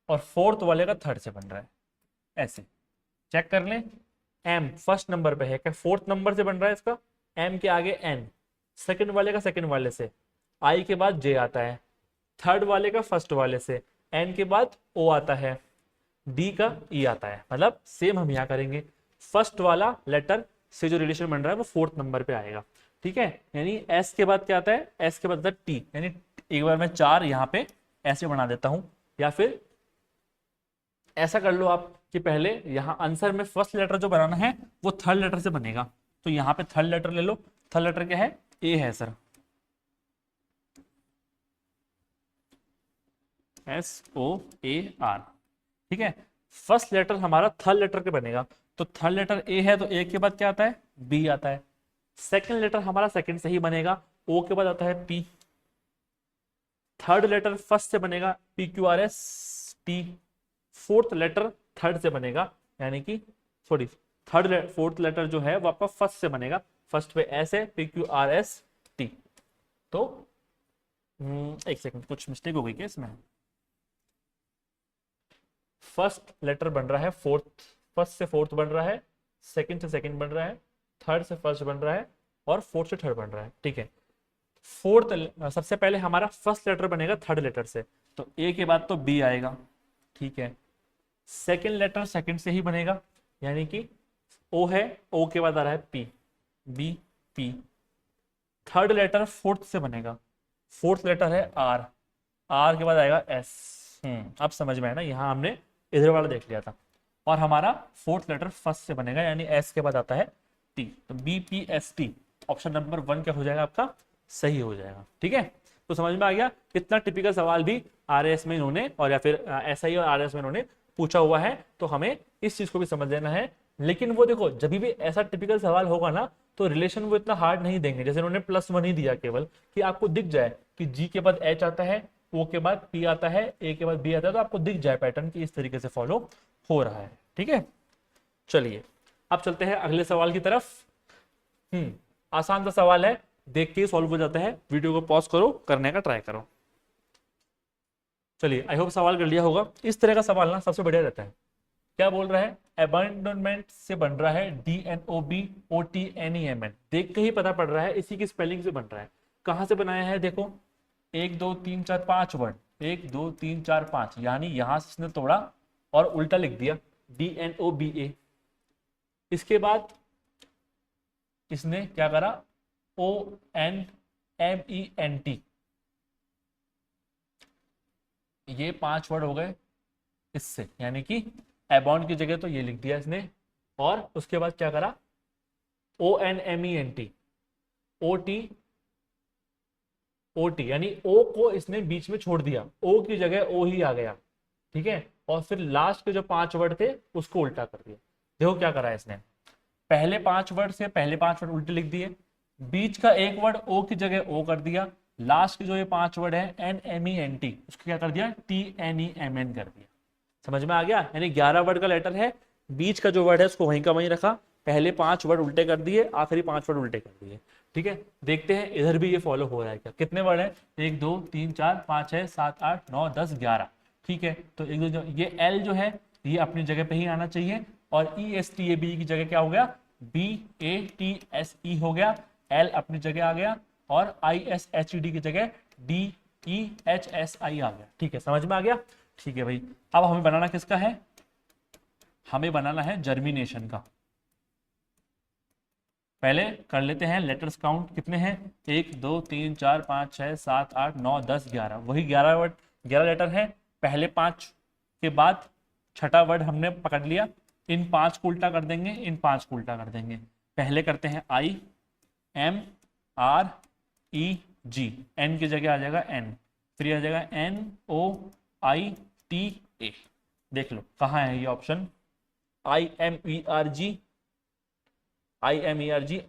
और फोर्थ वाले का थर्ड से बन रहा है। ऐसे चेक कर लें, एम फर्स्ट नंबर पे है, क्या फोर्थ नंबर से बन रहा है इसका, एम के आगे एन, सेकंड वाले का सेकंड वाले से, आई के बाद जे आता है, थर्ड वाले का फर्स्ट वाले से, एन के बाद ओ आता है, डी का ई आता है। मतलब सेम हम यहाँ करेंगे, फर्स्ट वाला लेटर से जो रिलेशन बन रहा है वो फोर्थ नंबर पे आएगा। ठीक है, यानी एस के बाद क्या आता है, एस के बाद आता है टी, यानी एक बार मैं 4 यहाँ पे ऐसे बना देता हूं, या फिर ऐसा कर लो आप कि पहले यहाँ आंसर में फर्स्ट लेटर जो बनाना है वो थर्ड लेटर से बनेगा। तो यहाँ पे थर्ड लेटर ले लो, थर्ड लेटर क्या है, ए है सर, SOAR। ठीक है, फर्स्ट लेटर हमारा थर्ड लेटर के बनेगा, तो थर्ड लेटर ए है तो ए के बाद क्या आता है, बी आता है। सेकंड लेटर हमारा सेकंड से ही बनेगा, ओ के बाद आता है पी। थर्ड लेटर फर्स्ट से बनेगा, PQRS T। Fourth letter third से बनेगा, यानी कि सॉरी थर्ड फोर्थ लेटर जो है वो आपका फर्स्ट से बनेगा, फर्स्ट पे एस है, PQRS T। तो एक सेकंड, कुछ मिस्टेक हो गई क्या इसमें, फर्स्ट लेटर बन रहा है फोर्थ, फर्स्ट से फोर्थ बन रहा है, सेकंड से सेकंड बन रहा है, थर्ड से फर्स्ट बन रहा है, और फोर्थ से थर्ड बन रहा है। ठीक है, फोर्थ सबसे पहले हमारा फर्स्ट लेटर बनेगा थर्ड लेटर से, तो ए के बाद तो बी आएगा। ठीक है, सेकंड लेटर सेकंड से ही बनेगा, यानी कि ओ है, ओ के बाद आ रहा है P, B P. Third letter fourth से बनेगा, फोर्थ लेटर है आर, आर के बाद आएगा एस। अब समझ में आया ना, यहां हमने इधर वाला देख लिया था। और हमारा फोर्थ लेटर फर्स्ट से बनेगा, यानी एस के बाद आता है टी, तो BPST ऑप्शन नंबर 1 क्या हो जाएगा आपका, सही हो जाएगा। ठीक है, तो समझ में आ गया, इतना टिपिकल सवाल भी RAS में इन्होंने, और या फिर SI और RS में इन्होंने पूछा हुआ है, तो हमें इस चीज को भी समझ लेना है। लेकिन वो देखो जब भी ऐसा टिपिकल सवाल होगा ना तो रिलेशन वो इतना हार्ड नहीं देंगे, जैसे उन्होंने +1 ही दिया केवल, कि आपको दिख जाए कि जी के बाद एच आता है, ओ के बाद पी आता है, ए के बाद बी आता है, तो आपको दिख जाए पैटर्न कि इस तरीके से फॉलो हो रहा है। ठीक है, चलिए अब चलते हैं अगले सवाल की तरफ। आसान सा सवाल है, देख के ही सॉल्व हो जाता है, वीडियो को पॉज करो, करने का ट्राई करो। चलिए, आई होप सवाल कर लिया होगा। इस तरह का सवाल ना सबसे बढ़िया रहता है। क्या बोल रहा है, अबैंडनमेंट से बन रहा है DNOBOTNEMN, देख के ही पता पड़ रहा है, इसी की स्पेलिंग से बन रहा है। कहां से बनाया है, देखो 1 2 3 4 5 वर्ड, 1 2 3 4 5, यानी यहां से इसने तोड़ा और उल्टा लिख दिया DNOBA। इसके बाद इसने क्या करा, ONMENT, ये 5 वर्ड हो गए इससे, यानी कि अबॉन्ड की जगह तो ये लिख दिया इसने, और उसके बाद क्या करा, ONMENT, OT यानी ओ को इसने बीच में छोड़ दिया, ओ की जगह ओ ही आ गया। ठीक है, और फिर लास्ट के जो 5 वर्ड थे उसको उल्टा कर दिया। देखो क्या करा इसने, पहले 5 वर्ड से पहले 5 वर्ड उल्टे लिख दिए, बीच का एक वर्ड ओ की जगह ओ कर दिया, लास्ट के जो ये 5 वर्ड है NMENT उसको क्या कर दिया, TNEMN कर दिया। समझ में आ गया, यानी 11 वर्ड का लेटर है, बीच का जो वर्ड है उसको वहीं का वहीं रखा, पहले 5 वर्ड उल्टे कर दिए, आखिरी 5 वर्ड उल्टे कर दिए। ठीक है, देखते हैं इधर भी ये फॉलो हो रहा है क्या। कितने वर्ड है, 1 2 3 4 5 6 7 8 9 10 11। ठीक है, तो एक दो ये L जो है ये अपनी जगह पे ही आना चाहिए, और ESTAB की जगह क्या हो गया, BATSE हो गया, L अपनी जगह आ गया, और ISHED की जगह DEHSI आ गया। ठीक है, समझ में आ गया? ठीक है भाई, अब हमें बनाना किसका है? हमें बनाना है जर्मिनेशन का। पहले कर लेते हैं लेटर्स काउंट, कितने हैं? 1 2 3 4 5 6 7 8 9 10 11, वही 11 वर्ड, 11 लेटर हैं। पहले 5 के बाद छठा वर्ड हमने पकड़ लिया, इन 5 को उल्टा कर देंगे, इन 5 को उल्टा कर देंगे। पहले करते हैं IMREG, एन की जगह आ जाएगा एन, फिर आ जाएगा NOITA। देख लो कहाँ है ये option, IMERG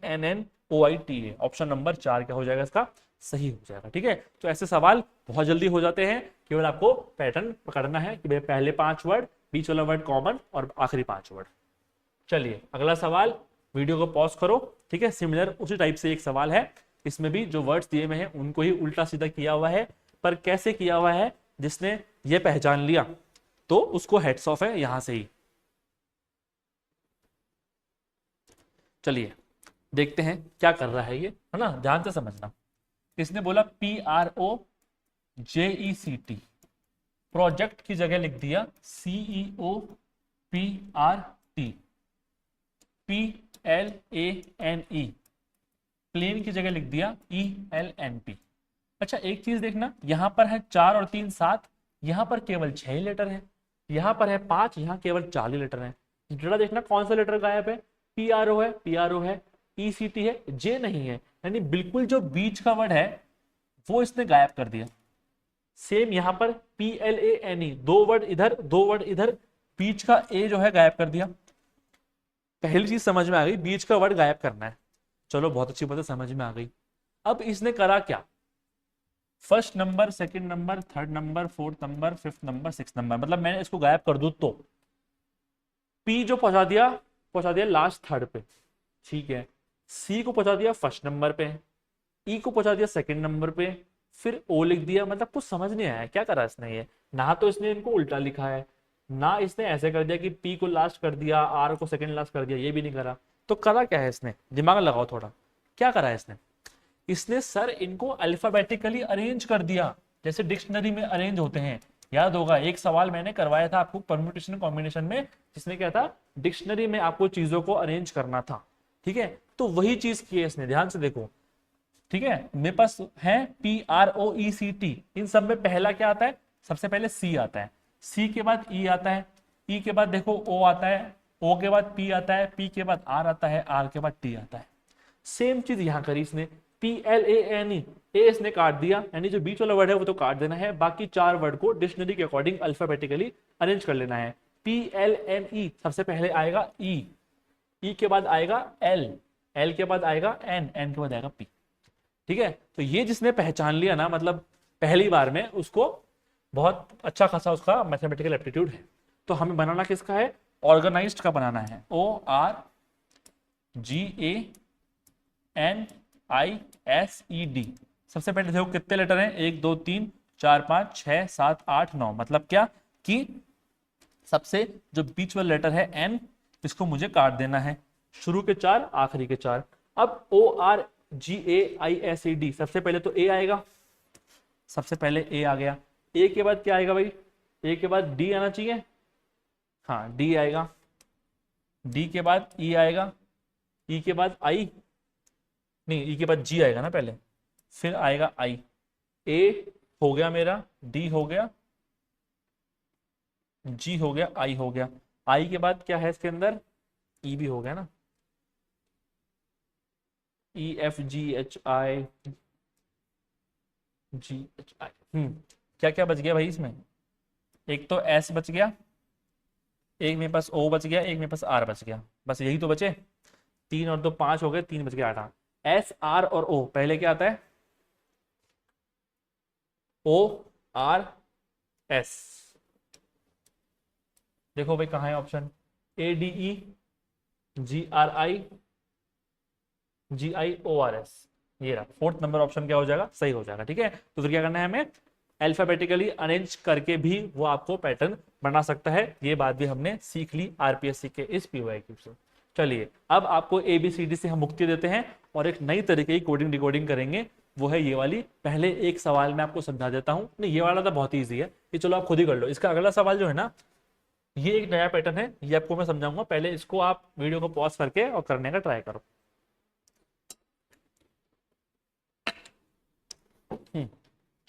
NNOITA, option number 4 क्या हो जाएगा इसका? सही हो जाएगा। ठीक है, तो ऐसे सवाल बहुत जल्दी हो जाते हैं, केवल आपको पैटर्न पकड़ना है कि भाई पहले 5 वर्ड, बीच वाला वर्ड कॉमन, और आखिरी 5 वर्ड। चलिए अगला सवाल, वीडियो को पॉज करो। ठीक है, सिमिलर उसी टाइप से एक सवाल है, इसमें भी जो वर्ड्स दिए हुए हैं उनको ही उल्टा सीधा किया हुआ है, पर कैसे किया हुआ है, जिसने ये पहचान लिया तो उसको हेड्स ऑफ है यहां से ही। चलिए देखते हैं क्या कर रहा है ये, है ना, ध्यान से समझना। इसने बोला PROJECT, प्रोजेक्ट की जगह लिख दिया CEOPRT, PLANE, प्लेन की जगह लिख दिया ELNP। अच्छा एक चीज देखना, यहां पर है 4 और 3 7, यहां पर केवल 6 लेटर है, यहां पर है 5, यहां केवल 4 लेटर है। जरा देखना कौन सा लेटर गायब है, PRO है, PRO है, ECT है, J नहीं है, यानी बिल्कुल जो बीच का वर्ड है वो इसने गायब कर दिया। सेम यहां पर PLANE, 2 वर्ड इधर 2 वर्ड इधर, बीच का ए जो है गायब कर दिया। पहली चीज समझ में आ गई, बीच का वर्ड गायब करना है। चलो बहुत अच्छी बात है, समझ में आ गई। अब इसने करा क्या, first number, second number, third number, fourth number, fifth number, six number, मतलब मैंने इसको गायब कर दूं तो पी जो पहुंचा दिया लास्ट थर्ड पे, ठीक है, सी को पहुंचा दिया फर्स्ट नंबर पे, ई को पहुंचा दिया सेकंड नंबर पे, फिर ओ लिख दिया। मतलब कुछ समझ नहीं आया क्या करा इसने, ये ना तो इसने इनको उल्टा लिखा है, ना इसने ऐसे कर दिया कि पी को लास्ट कर दिया, आर को सेकंड लास्ट कर दिया, ये भी नहीं करा। तो करा क्या है इसने, दिमाग लगाओ थोड़ा, क्या करा है इसने? इसने सर इनको अल्फाबेटिकली अरेंज कर दिया, जैसे डिक्शनरी में अरेंज होते हैं। याद होगा एक सवाल मैंने करवाया था आपको परम्यूटेशन कॉम्बिनेशन में, जिसने क्या था, डिक्शनरी में आपको चीजों को अरेंज करना था। ठीक है, तो वही चीज की है इसने, ध्यान से देखो। ठीक है, मेरे पास है PROECT, इन सब में पहला क्या आता है, सबसे पहले C आता है, C के बाद E आता है, E के बाद देखो O आता है, O के बाद P आता है, P के बाद R आता है, R के बाद T आता है। सेम चीज यहां करी इसने, PLANE, ए इसने काट दिया, यानी जो बीच वाला वर्ड है वो तो काट देना है, बाकी 4 वर्ड को डिक्शनरी के अकॉर्डिंग अल्फाबेटिकली अरेंज कर लेना है। PLNE, सबसे पहले आएगा E, E के बाद आएगा L, L के बाद आएगा N, N के बाद आएगा P। ठीक है, तो ये जिसने पहचान लिया ना, मतलब पहली बार में, उसको बहुत अच्छा खासा उसका मैथमेटिकल एप्टीट्यूड है। तो हमें बनाना किसका है, ऑर्गेनाइज्ड का बनाना है, ORGANISED। सबसे पहले देखो कितने लेटर हैं, 1 2 3 4 5 6 7 8 9, मतलब क्या कि सबसे जो बीच वाला लेटर है N, इसको मुझे काट देना है, शुरू के 4 आखिरी के 4। अब ORGAISED, सबसे पहले तो ए आएगा, सबसे पहले ए आ गया, ए के बाद क्या आएगा भाई, ए के बाद डी आना चाहिए, हाँ डी आएगा, डी के बाद ई आएगा, ई के बाद आई, नहीं ई के बाद जी आएगा ना पहले, फिर आएगा आई। ए हो गया मेरा, डी हो गया, जी हो गया, आई हो गया, आई के बाद क्या है इसके अंदर, ई भी हो गया ना, EFGHI GHI, क्या क्या बच गया भाई इसमें, एक तो S बच गया, एक मेरे पास O बच गया, एक मेरे पास R बच गया, बस यही तो बचे। 3 और 2 5 हो गए, 3 बच गया 8। SR और O, पहले क्या आता है, ORS, देखो भाई कहाँ है ऑप्शन, ADEGRIGIORS, ये रहा फोर्थ नंबर ऑप्शन, क्या हो जाएगा, सही हो जाएगा। ठीक है, तो फिर क्या करना है हमें, अल्फाबेटिकली अरेंज करके भी वो आपको पैटर्न बना सकता है। ये बात भी हमने सीख ली आरपीएससी के इस पीवाईक्यू से। चलिए अब आपको एबीसीडी से हम मुक्ति देते हैं और एक नई तरीके की कोडिंग डिकोडिंग करेंगे, वो है ये वाली। पहले एक सवाल मैं आपको समझा देता हूं, नहीं ये वाला तो बहुत ईजी है, ये चलो आप खुद ही कर लो। इसका अगला सवाल जो है ना, ये एक नया पैटर्न है, ये आपको मैं समझाऊंगा, पहले इसको आप वीडियो को पॉज करके और करने का ट्राई करो।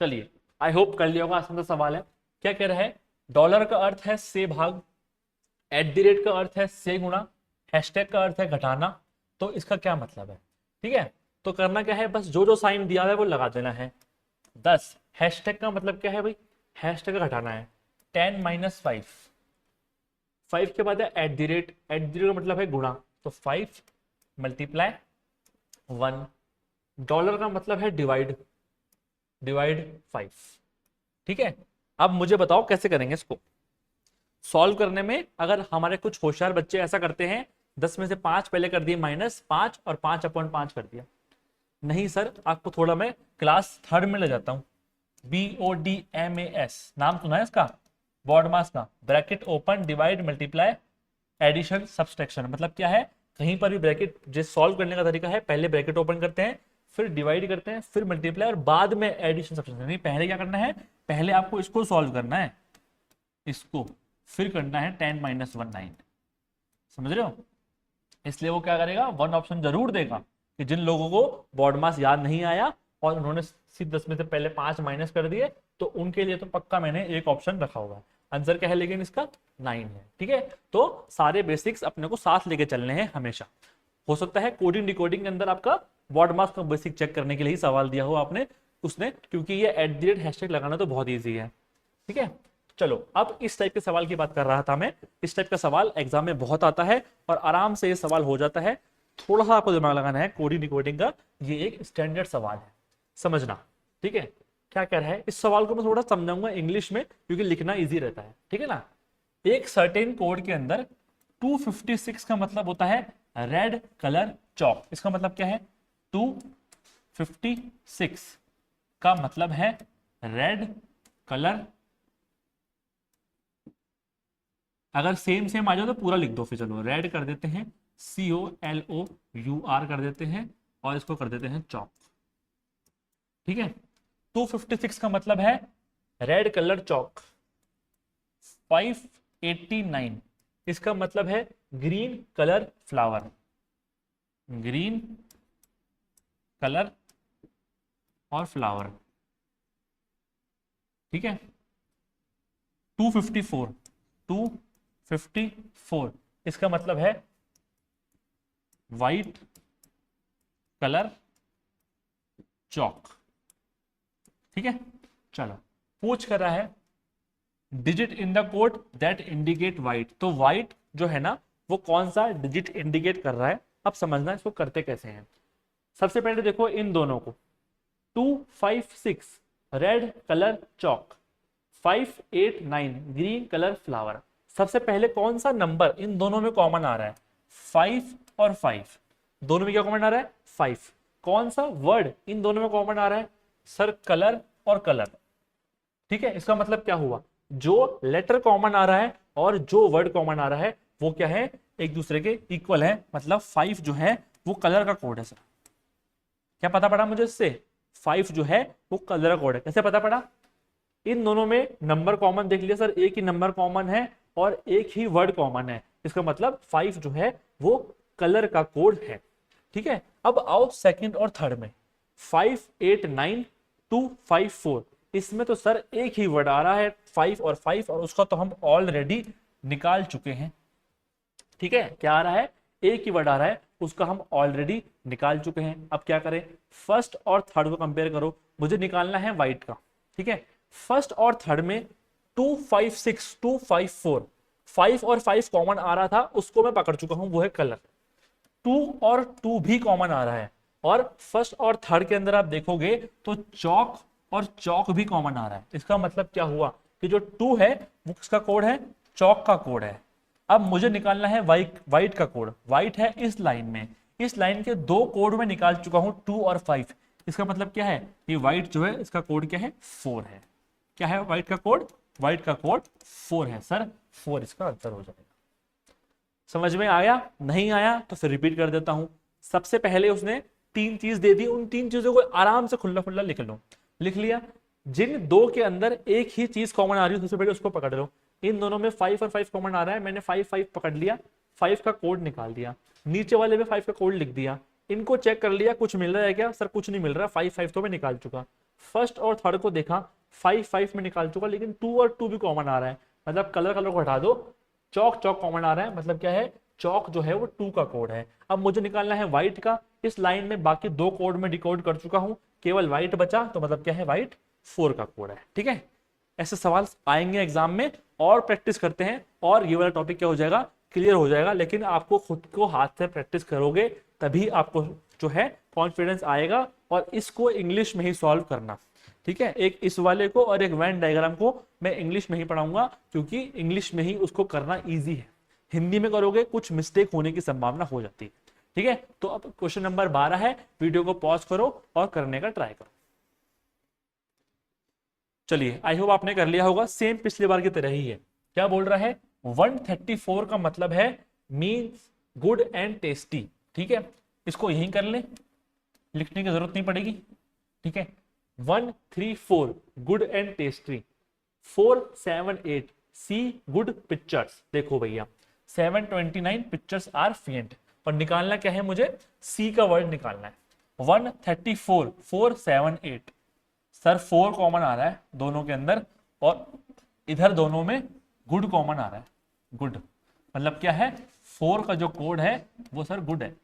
चलिए आई होप कर लिया होगा। आसान सा सवाल है। क्या कह रहा है, डॉलर का अर्थ है से भाग, एट द रेट का अर्थ है से गुणा, हैशटैग का अर्थ है घटाना, तो इसका क्या मतलब है। ठीक है, तो करना क्या है, बस जो जो साइन दिया हुआ है वो लगा देना है। 10 हैशटैग का मतलब क्या है भाई, हैशटैग का घटाना है। 10 - 5, 5 के बाद है at the rate, at the rate का मतलब है गुणा, तो 5 × 1। डॉलर का मतलब है डिवाइड, डिवाइड 5। ठीक है, अब मुझे बताओ कैसे करेंगे इसको सॉल्व करने में। अगर हमारे कुछ होशियार बच्चे ऐसा करते हैं, 10 में से 5 पहले कर दिए -5 और 5/5 कर दिया। नहीं सर, आपको थोड़ा मैं क्लास 3rd में ले जाता हूं। BODMAS नाम सुना है इसका, बॉडमास का, bracket open, divide, multiply, addition, subtraction. मतलब क्या है, कहीं पर भी ब्रैकेट, जो सॉल्व करने का तरीका है, पहले ब्रैकेट ओपन करते हैं, फिर डिवाइड करते हैं, फिर मल्टीप्लाई और बाद में एडिशन सब्सट्रैक्शन। नहीं, पहले क्या करना है, पहले आपको इसको सॉल्व करना है, इसको, फिर करना है 10 - 1 9। समझ रहे हो, इसलिए वो क्या करेगा, 1 ऑप्शन जरूर देगा कि जिन लोगों को बॉड मास याद नहीं आया और उन्होंने सिर्फ 10 में से पहले 5 माइनस कर दिए, तो उनके लिए तो पक्का मैंने एक ऑप्शन रखा होगा। आंसर क्या है लेकिन इसका 9 है। ठीक है, तो सारे बेसिक्स अपने को साथ लेके चलने हैं हमेशा। हो सकता है कोडिंग डिकोडिंग के अंदर आपका बॉड मास का बेसिक चेक करने के लिए ही सवाल दिया हो आपने उसने, क्योंकि ये एट द रेट हैशटैग लगाना तो बहुत ईजी है। ठीक है, चलो अब इस टाइप के सवाल की बात कर रहा था मैं। इस टाइप का सवाल एग्जाम में बहुत आता है और आराम से ये सवाल हो जाता है। थोड़ा सा आपको दिमाग लगाना है कोडिंग डिकोडिंग का, ये एक स्टैंडर्ड सवाल है, समझना। ठीक है, क्या कह रहा है, इस सवाल को मैं थोड़ा समझाऊंगा इंग्लिश में क्योंकि लिखना इजी रहता है। ठीक है ना, एक सर्टेन कोड के अंदर 256 का मतलब होता है रेड कलर चॉक। इसका मतलब क्या है, 256 का मतलब है रेड कलर। अगर सेम सेम आ जाओ तो पूरा लिख दो, फिर चलो रेड कर देते हैं, COLOUR कर देते हैं और इसको कर देते हैं चॉक। ठीक है, 256 का मतलब है रेड कलर चॉक। 589 इसका मतलब है green colour flower, green colour और फ्लावर। ठीक है, 254 इसका मतलब है वाइट कलर चॉक। ठीक है, चलो पूछ कर रहा है digit in the code that indicate white. तो व्हाइट जो है ना, वो कौन सा डिजिट इंडिकेट कर रहा है, अब समझना इसको करते कैसे हैं। सबसे पहले देखो इन दोनों को, 256 red colour chalk, 589 green colour flower. सबसे पहले कौन सा नंबर इन दोनों में कॉमन आ रहा है, 5 और 5, दोनों में क्या कॉमन आ रहा है, 5। कौन सा वर्ड इन दोनों में कॉमन आ रहा है, सर कलर और कलर। ठीक है, इसका मतलब क्या हुआ, जो लेटर कॉमन आ रहा है और जो वर्ड कॉमन आ रहा है वो क्या है, एक दूसरे के इक्वल है। मतलब 5 जो है वो कलर का कोड है। सर क्या पता पड़ा मुझे इससे, 5 जो है वो कलर का कोड है। कैसे पता पड़ा, इन दोनों में नंबर कॉमन देख लिया सर, एक ही नंबर कॉमन है और एक ही वर्ड कॉमन है, इसका मतलब 5 जो है वो कलर का कोड है। ठीक है, अब आओ सेकंड और थर्ड में, 589 254, इसमें तो सर एक ही वर्ड आ रहा है 5 और 5, और उसका तो हम ऑलरेडी निकाल चुके हैं। ठीक है, क्या आ रहा है, एक ही वर्ड आ रहा है, उसका हम ऑलरेडी निकाल चुके हैं। अब क्या करें, फर्स्ट और थर्ड को कंपेयर करो, मुझे निकालना है व्हाइट का। ठीक है, फर्स्ट और थर्ड में 256 254, 5 और 5 कॉमन आ रहा था, उसको मैं पकड़ चुका हूं, वो है कलर। 2 और 2 भी कॉमन आ रहा है, और फर्स्ट और थर्ड के अंदर आप देखोगे तो चौक और चौक भी कॉमन आ रहा है। इसका मतलब क्या हुआ कि जो 2 है वो किसका कोड है, चौक का कोड है। अब मुझे निकालना है व्हाइट का कोड, व्हाइट है इस लाइन में, इस लाइन के 2 कोड में निकाल चुका हूं 2 और 5। इसका मतलब क्या है, ये व्हाइट जो है इसका कोड क्या है, 4 है। क्या है वाइट का कोड? वाइट का कोड 4 है सर, 4 इसका आंसर हो जाएगा। समझ में आया? नहीं आया तो फिर रिपीट कर देता हूं। सबसे पहले उसने 3 चीज दे दी, उन 3 चीजों को आराम से खुल्ला खुल्ला लिख लो। लिख लिया? जिन दो के अंदर एक ही चीज कॉमन आ रही है सबसे पहले उसको पकड़ लो। इन दोनों में 5 और 5 कॉमन आ रहा है, मैंने 5 5 पकड़ लिया, 5 का कोड निकाल दिया, नीचे वाले में 5 का कोड लिख दिया। इनको चेक कर लिया कुछ मिल रहा है क्या? सर कुछ नहीं मिल रहा, 5 5 तो मैं निकाल चुका। फर्स्ट और थर्ड को देखा, 5 5 में निकाल चुका, लेकिन 2 और 2 भी कॉमन आ रहा है, मतलब कलर को हटा दो, चौक चौक कॉमन आ रहा है, मतलब क्या है? चौक जो है वो 2 का कोड है। अब मुझे निकालना है व्हाइट का। इस लाइन में बाकी 2 कोड में डिकोड कर चुका हूं, केवल व्हाइट बचा, तो मतलब क्या है? व्हाइट 4 का कोड है। ठीक है, ऐसे सवाल आएंगे एग्जाम में, और प्रैक्टिस करते हैं और ये वाला टॉपिक क्या हो जाएगा? क्लियर हो जाएगा। लेकिन आपको खुद को हाथ से प्रैक्टिस करोगे तभी आपको जो है कॉन्फिडेंस आएगा, और इसको इंग्लिश में ही सॉल्व करना। ठीक है, एक इस वाले को और एक वेन डायग्राम को मैं इंग्लिश में ही पढ़ाऊंगा, क्योंकि इंग्लिश में ही उसको करना ईजी है। हिंदी में करोगे कुछ मिस्टेक होने की संभावना हो जाती है। ठीक है, तो अब क्वेश्चन नंबर 12 है, वीडियो को पॉज करो और करने का ट्राई करो। चलिए, आई होप आपने कर लिया होगा, सेम पिछली बार की तरह ही है। क्या बोल रहा है? 134 का मतलब है मीन्स गुड एंड टेस्टी। ठीक है, इसको यहीं कर ले, लिखने की जरूरत नहीं पड़ेगी। ठीक है, 134 good and tasty, 478 see good pictures. देखो भैया 729 पिक्चर्स आर फेंट, और निकालना क्या है? मुझे सी का वर्ड निकालना है। 134 478, सर 4 कॉमन आ रहा है दोनों के अंदर, और इधर दोनों में गुड कॉमन आ रहा है। गुड मतलब क्या है? 4 का जो कोड है वो सर गुड है।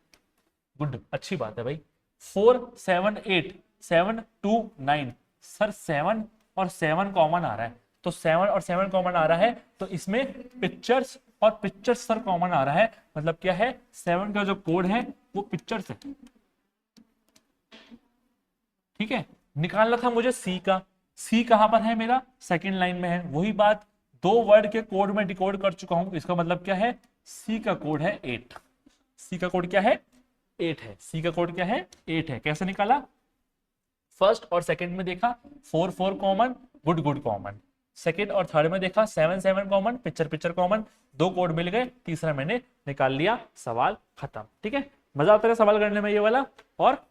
गुड, अच्छी बात है भाई। 478 729, सर 7 और 7 कॉमन आ रहा है, तो 7 और 7 कॉमन आ रहा है, तो इसमें पिक्चर्स और पिक्चर्स सर कॉमन आ रहा है, मतलब क्या है? 7 का जो कोड है वो पिक्चर्स है। ठीक है, निकालना था मुझे सी का। सी कहां पर है मेरा? सेकंड लाइन में है। वही बात, 2 वर्ड के कोड में डिकोड कर चुका हूं, इसका मतलब क्या है? सी का कोड है 8। सी का कोड क्या है? 8 है। सी का कोड क्या है? 8 है। कैसे निकाला? फर्स्ट और सेकंड में देखा 4 4 common, good good common. Second और थर्ड में देखा 7 7 common, picture picture common, 2 code मिल गए, तीसरा मैंने निकाल लिया, सवाल खत्म। ठीक है, मजा आता है सवाल करने में ये वाला, और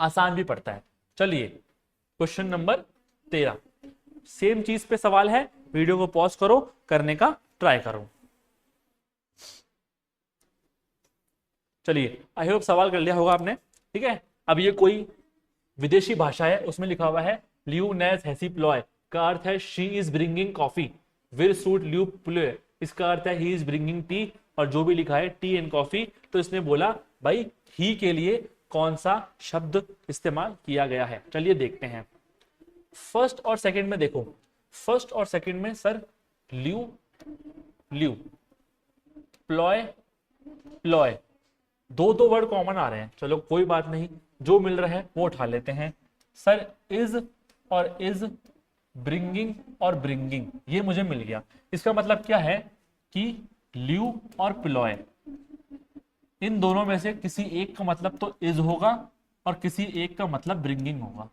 आसान भी पड़ता है। चलिए क्वेश्चन नंबर 13, सेम चीज पे सवाल है, वीडियो को पॉज करो, करने का ट्राई करो। चलिए, आई होप सवाल कर लिया होगा आपने। ठीक है, अब ये कोई विदेशी भाषा है, उसमें लिखा हुआ है ल्यू नेस हैसी प्लॉय, का अर्थ है शी इज ब्रिंगिंग कॉफी, विल सूट ल्यू प्लॉय, इसका अर्थ है ही इज ब्रिंगिंग टी, और जो भी लिखा है टी एंड कॉफी, तो इसने बोला भाई ही के लिए कौन सा शब्द इस्तेमाल किया गया है। चलिए देखते हैं। फर्स्ट और सेकंड में देखो, फर्स्ट और सेकंड में सर ल्यू ल्यू, प्लॉय प्लॉय, 2 वर्ड कॉमन आ रहे हैं, चलो कोई बात नहीं, जो मिल रहा है वो उठा लेते हैं। सर इज और इज, ब्रिंगिंग और ब्रिंगिंग, ये मुझे मिल गया। इसका मतलब क्या है कि ल्यू और प्लॉय, इन दोनों में से किसी एक का मतलब तो इज होगा और किसी एक का मतलब ब्रिंगिंग होगा।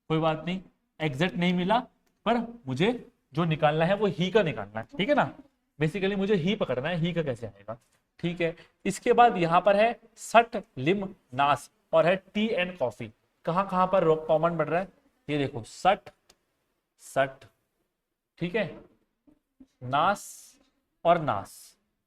कोई बात नहीं, एग्जैक्ट नहीं मिला, पर मुझे जो निकालना है वो ही का निकालना है। ठीक है ना, बेसिकली मुझे ही पकड़ना है, ही का कैसे आएगा। ठीक है, इसके बाद यहां पर है सट लिम नास, और है टी एंड कॉफी। कहां कहां पर कॉमन बढ़ रहा है? ये देखो सट सट, ठीक है, नास और नास,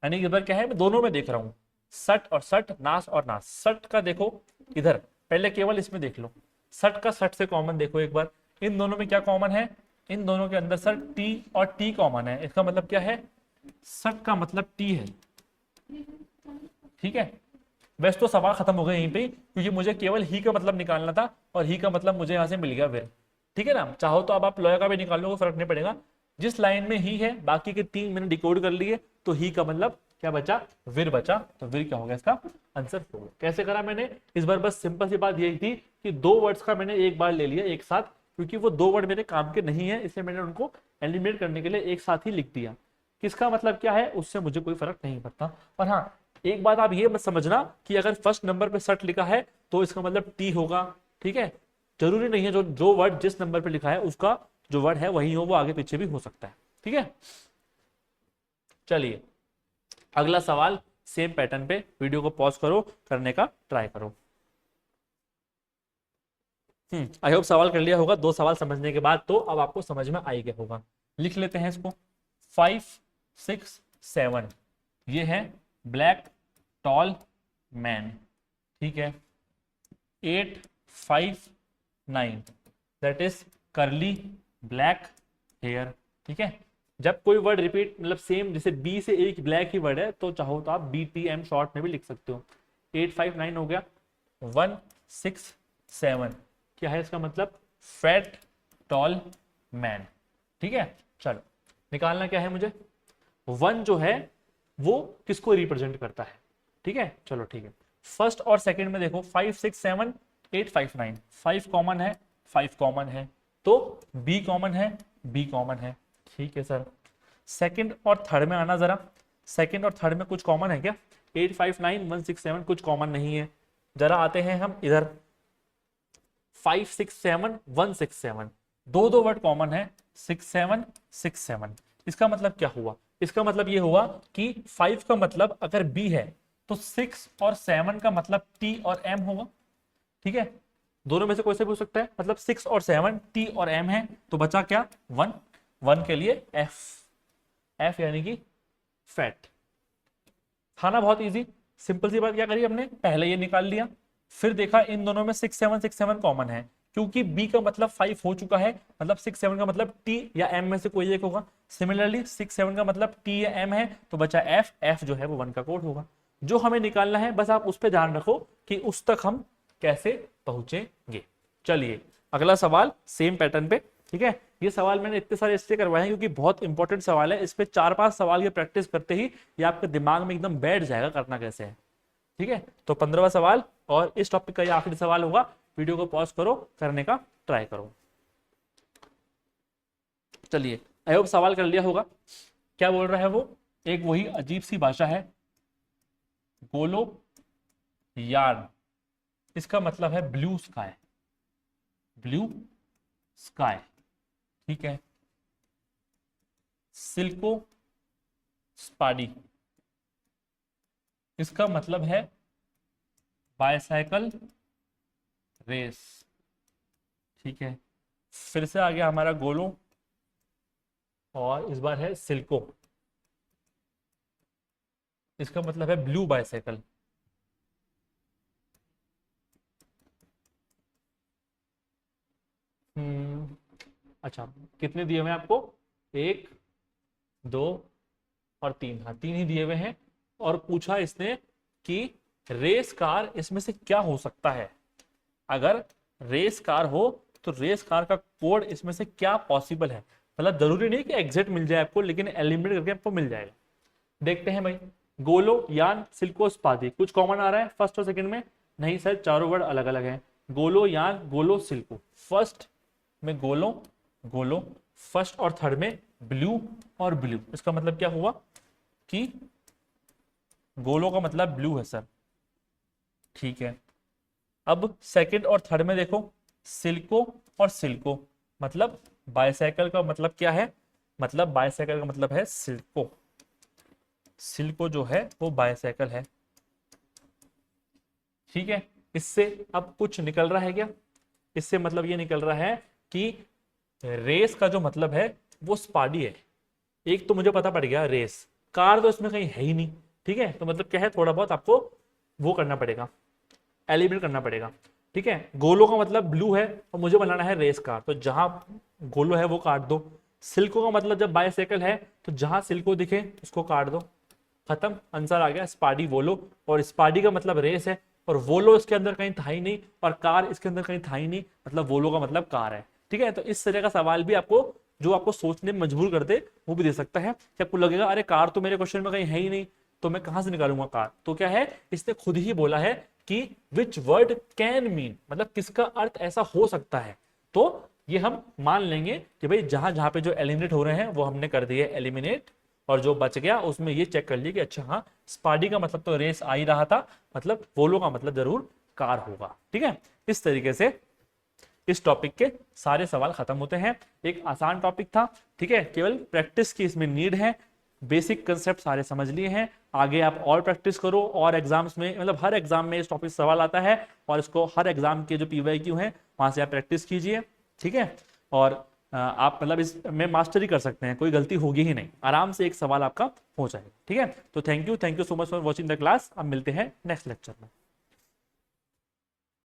यानी इधर क्या है, मैं दोनों में देख रहा हूं, सट और सट, नास और नास। सट का देखो इधर, पहले केवल इसमें देख लो, सट का सट से कॉमन देखो एक बार, इन दोनों में क्या कॉमन है? इन दोनों के अंदर सर टी और टी कॉमन है, इसका मतलब क्या है? सट का मतलब टी है। ठीक है, वैसे तो सवाल खत्म हो गए यहीं पे, क्योंकि मुझे केवल ही का मतलब निकालना था, और ही का मतलब मुझे यहां से मिल गया फिर। ठीक है ना, चाहो तो अब आप लॉय का भी निकाल लो, फर्क नहीं पड़ेगा। जिस लाइन में ही है, बाकी के 3 मैंने डिकोड कर लिए, तो ही का मतलब क्या बचा? विर बचा, तो विर क्या होगा इसका आंसर? 4। कैसे करा मैंने इस बार? बस सिंपल सी बात यही थी कि 2 वर्ड्स का मैंने एक बार ले लिया एक साथ, क्योंकि वो 2 वर्ड मेरे काम के नहीं है, इसलिए मैंने उनको एलिमिनेट करने के लिए एक साथ ही लिख दिया। किसका मतलब क्या है उससे मुझे कोई फर्क नहीं पड़ता। और हाँ, एक बात आप ये मत समझना कि अगर फर्स्ट नंबर पे सट लिखा है तो इसका मतलब टी होगा। ठीक है, जरूरी नहीं है, जो वर्ड जिस नंबर पे लिखा है उसका जो वर्ड है वही हो, वो आगे पीछे भी हो सकता है। ठीक है, चलिए अगला सवाल सेम पैटर्न पे, वीडियो को पॉज करो, करने का ट्राई करो। आई होप सवाल कर लिया होगा। 2 सवाल समझने के बाद तो अब आपको समझ में आ ही गया होगा। लिख लेते हैं इसको। 5 6 7 ये है ब्लैक टॉल मैन, ठीक है। 8 5 9 दैट इज करली ब्लैक हेयर, ठीक है। जब कोई वर्ड रिपीट मतलब सेम, जैसे बी से एक ब्लैक ही वर्ड है तो चाहो तो आप BTM शॉर्ट में भी लिख सकते हो। 8 5 9 हो गया। 1 6 7 क्या है इसका मतलब? फैट टॉल मैन, ठीक है। चलो निकालना क्या है मुझे? 1 जो है वो किसको रिप्रेजेंट करता है, ठीक है। चलो ठीक है, फर्स्ट और सेकंड में देखो 5 6 7 8 5 9, 5 कॉमन है, 5 कॉमन है, तो बी कॉमन है, बी कॉमन है, ठीक है सर। सेकंड और थर्ड में आना जरा, सेकंड और थर्ड में कुछ कॉमन है क्या? 8 5 9 1 6 7 कुछ कॉमन नहीं है। जरा आते हैं हम इधर, 5 6 7 1 6 7 दो दो वर्ड कॉमन है, 6 7 6 7। इसका मतलब क्या हुआ? इसका मतलब ये हुआ कि 5 का मतलब अगर बी है तो 6 और 7 का मतलब टी और एम होगा, ठीक है। दोनों में से कोई से भी हो सकता है, मतलब 6 और 7 टी और एम है, तो बचा क्या? 1, 1 के लिए एफ, एफ यानी कि फैट। था ना बहुत इजी, सिंपल सी बात। क्या करी हमने? पहले ये निकाल लिया, फिर देखा इन दोनों में 6 7 कॉमन है, क्योंकि बी का मतलब 5 हो चुका है, मतलब 6 7 का मतलब टी या एम में से कोई एक होगा। सिमिलरली 6 7 का मतलब टी या एम है, तो बचा एफ, एफ जो है वो 1 का कोड होगा। जो हमें निकालना है बस आप उस पर ध्यान रखो कि उस तक हम कैसे पहुंचेंगे। चलिए अगला सवाल सेम पैटर्न पे, ठीक है। ये सवाल मैंने इतने सारे इसलिए करवाए हैं क्योंकि बहुत इंपॉर्टेंट सवाल है। इस पे 4-5 सवाल की प्रैक्टिस करते ही ये आपके दिमाग में एकदम बैठ जाएगा करना कैसे है, ठीक है। तो 15वां सवाल और इस टॉपिक का ये आखिरी सवाल होगा। वीडियो को पॉज करो, करने का ट्राई करो। चलिए आई होप सवाल कर लिया होगा। क्या बोल रहा है वो? एक वही अजीब सी भाषा है, गोलो यार्न, इसका मतलब है ब्लू स्काई, ब्लू स्काई, ठीक है। सिल्को स्पाडी, इसका मतलब है बाइसाइकिल रेस, ठीक है। फिर से आ गया हमारा गोलो और इस बार है सिल्को, इसका मतलब है ब्लू बाइसाइकिल। अच्छा कितने दिए हुए हैं आपको? 1 2 और 3, हाँ 3 ही दिए हुए हैं। और पूछा इसने कि रेस कार इसमें से क्या हो सकता है। अगर रेस कार हो तो रेस कार का कोड इसमें से क्या पॉसिबल है। मतलब जरूरी नहीं कि एग्जैक्ट मिल जाए आपको, लेकिन एलिमिनेट करके आपको मिल जाएगा। देखते हैं भाई। गोलो यान सिल्को स्पादी, कुछ कॉमन आ रहा है फर्स्ट और सेकंड में? नहीं सर, चारों वर्ड अलग अलग हैं। गोलो यान गोलो सिल्को, फर्स्ट में गोलो गोलो, फर्स्ट और थर्ड में ब्लू और ब्लू। इसका मतलब क्या हुआ कि गोलो का मतलब ब्लू है सर, ठीक है। अब सेकंड और थर्ड में देखो, सिल्को और सिल्को, मतलब बाइसाइकिल का मतलब क्या है? मतलब बाइसाइकिल का मतलब है सिल्को, सिल्को जो है वो बाइसाइकिल है, ठीक है। इससे अब कुछ निकल रहा है क्या? इससे मतलब ये निकल रहा है कि रेस का जो मतलब है वो स्पाडी है। एक तो मुझे पता पड़ गया रेस, कार तो इसमें कहीं है ही नहीं, ठीक है। तो मतलब क्या है, थोड़ा बहुत आपको वो करना पड़ेगा, एलिमिनेट करना पड़ेगा, ठीक है। गोलो का मतलब ब्लू है और मुझे बनाना है रेस कार, तो जहां गोलो है वो काट दो। सिल्को का मतलब जब बाइसाइकिल है तो जहां सिल्को दिखे उसको काट दो, खत्म, आंसर आ गया स्पाडी वोलो। और स्पाडी का मतलब रेस है और वोलो इसके अंदर कहीं था ही नहीं और कार इसके अंदर कहीं था ही नहीं, मतलब वोलो का मतलब कार है, ठीक है। तो इस तरह का सवाल भी आपको जो आपको सोचने में मजबूर कर दे वो भी दे सकता है कि आपको लगेगा अरे कार तो मेरे क्वेश्चन में कहीं है ही नहीं, तो मैं कहां से निकालूंगा कार। तो क्या है, इसने खुद ही बोला है कि विच वर्ड कैन मीन, मतलब किसका अर्थ ऐसा हो सकता है। तो ये हम मान लेंगे कि भाई जहां जहां पे जो एलिमिनेट हो रहे हैं वो हमने कर दिए एलिमिनेट, और जो बच गया उसमें ये चेक कर लिए कि अच्छा हाँ स्पाडी का मतलब तो रेस आ ही रहा था, मतलब वोलो का मतलब जरूर कार होगा, ठीक है। इस तरीके से इस टॉपिक के सारे सवाल खत्म होते हैं। एक आसान टॉपिक था, ठीक है, केवल प्रैक्टिस की इसमें नीड है। बेसिक कंसेप्ट सारे समझ लिए हैं, आगे आप और प्रैक्टिस करो और एग्जाम्स में, मतलब हर एग्जाम में इस टॉपिक सवाल आता है और इसको हर एग्जाम के जो पीवाईक्यू हैं वहां से आप प्रैक्टिस कीजिए, ठीक है। और आप मतलब इसमें मास्टरी कर सकते हैं, कोई गलती होगी ही नहीं, आराम से एक सवाल आपका हो जाएगा, ठीक है। तो thank you so much for watching the class. अब मिलते हैं नेक्स्ट लेक्चर में।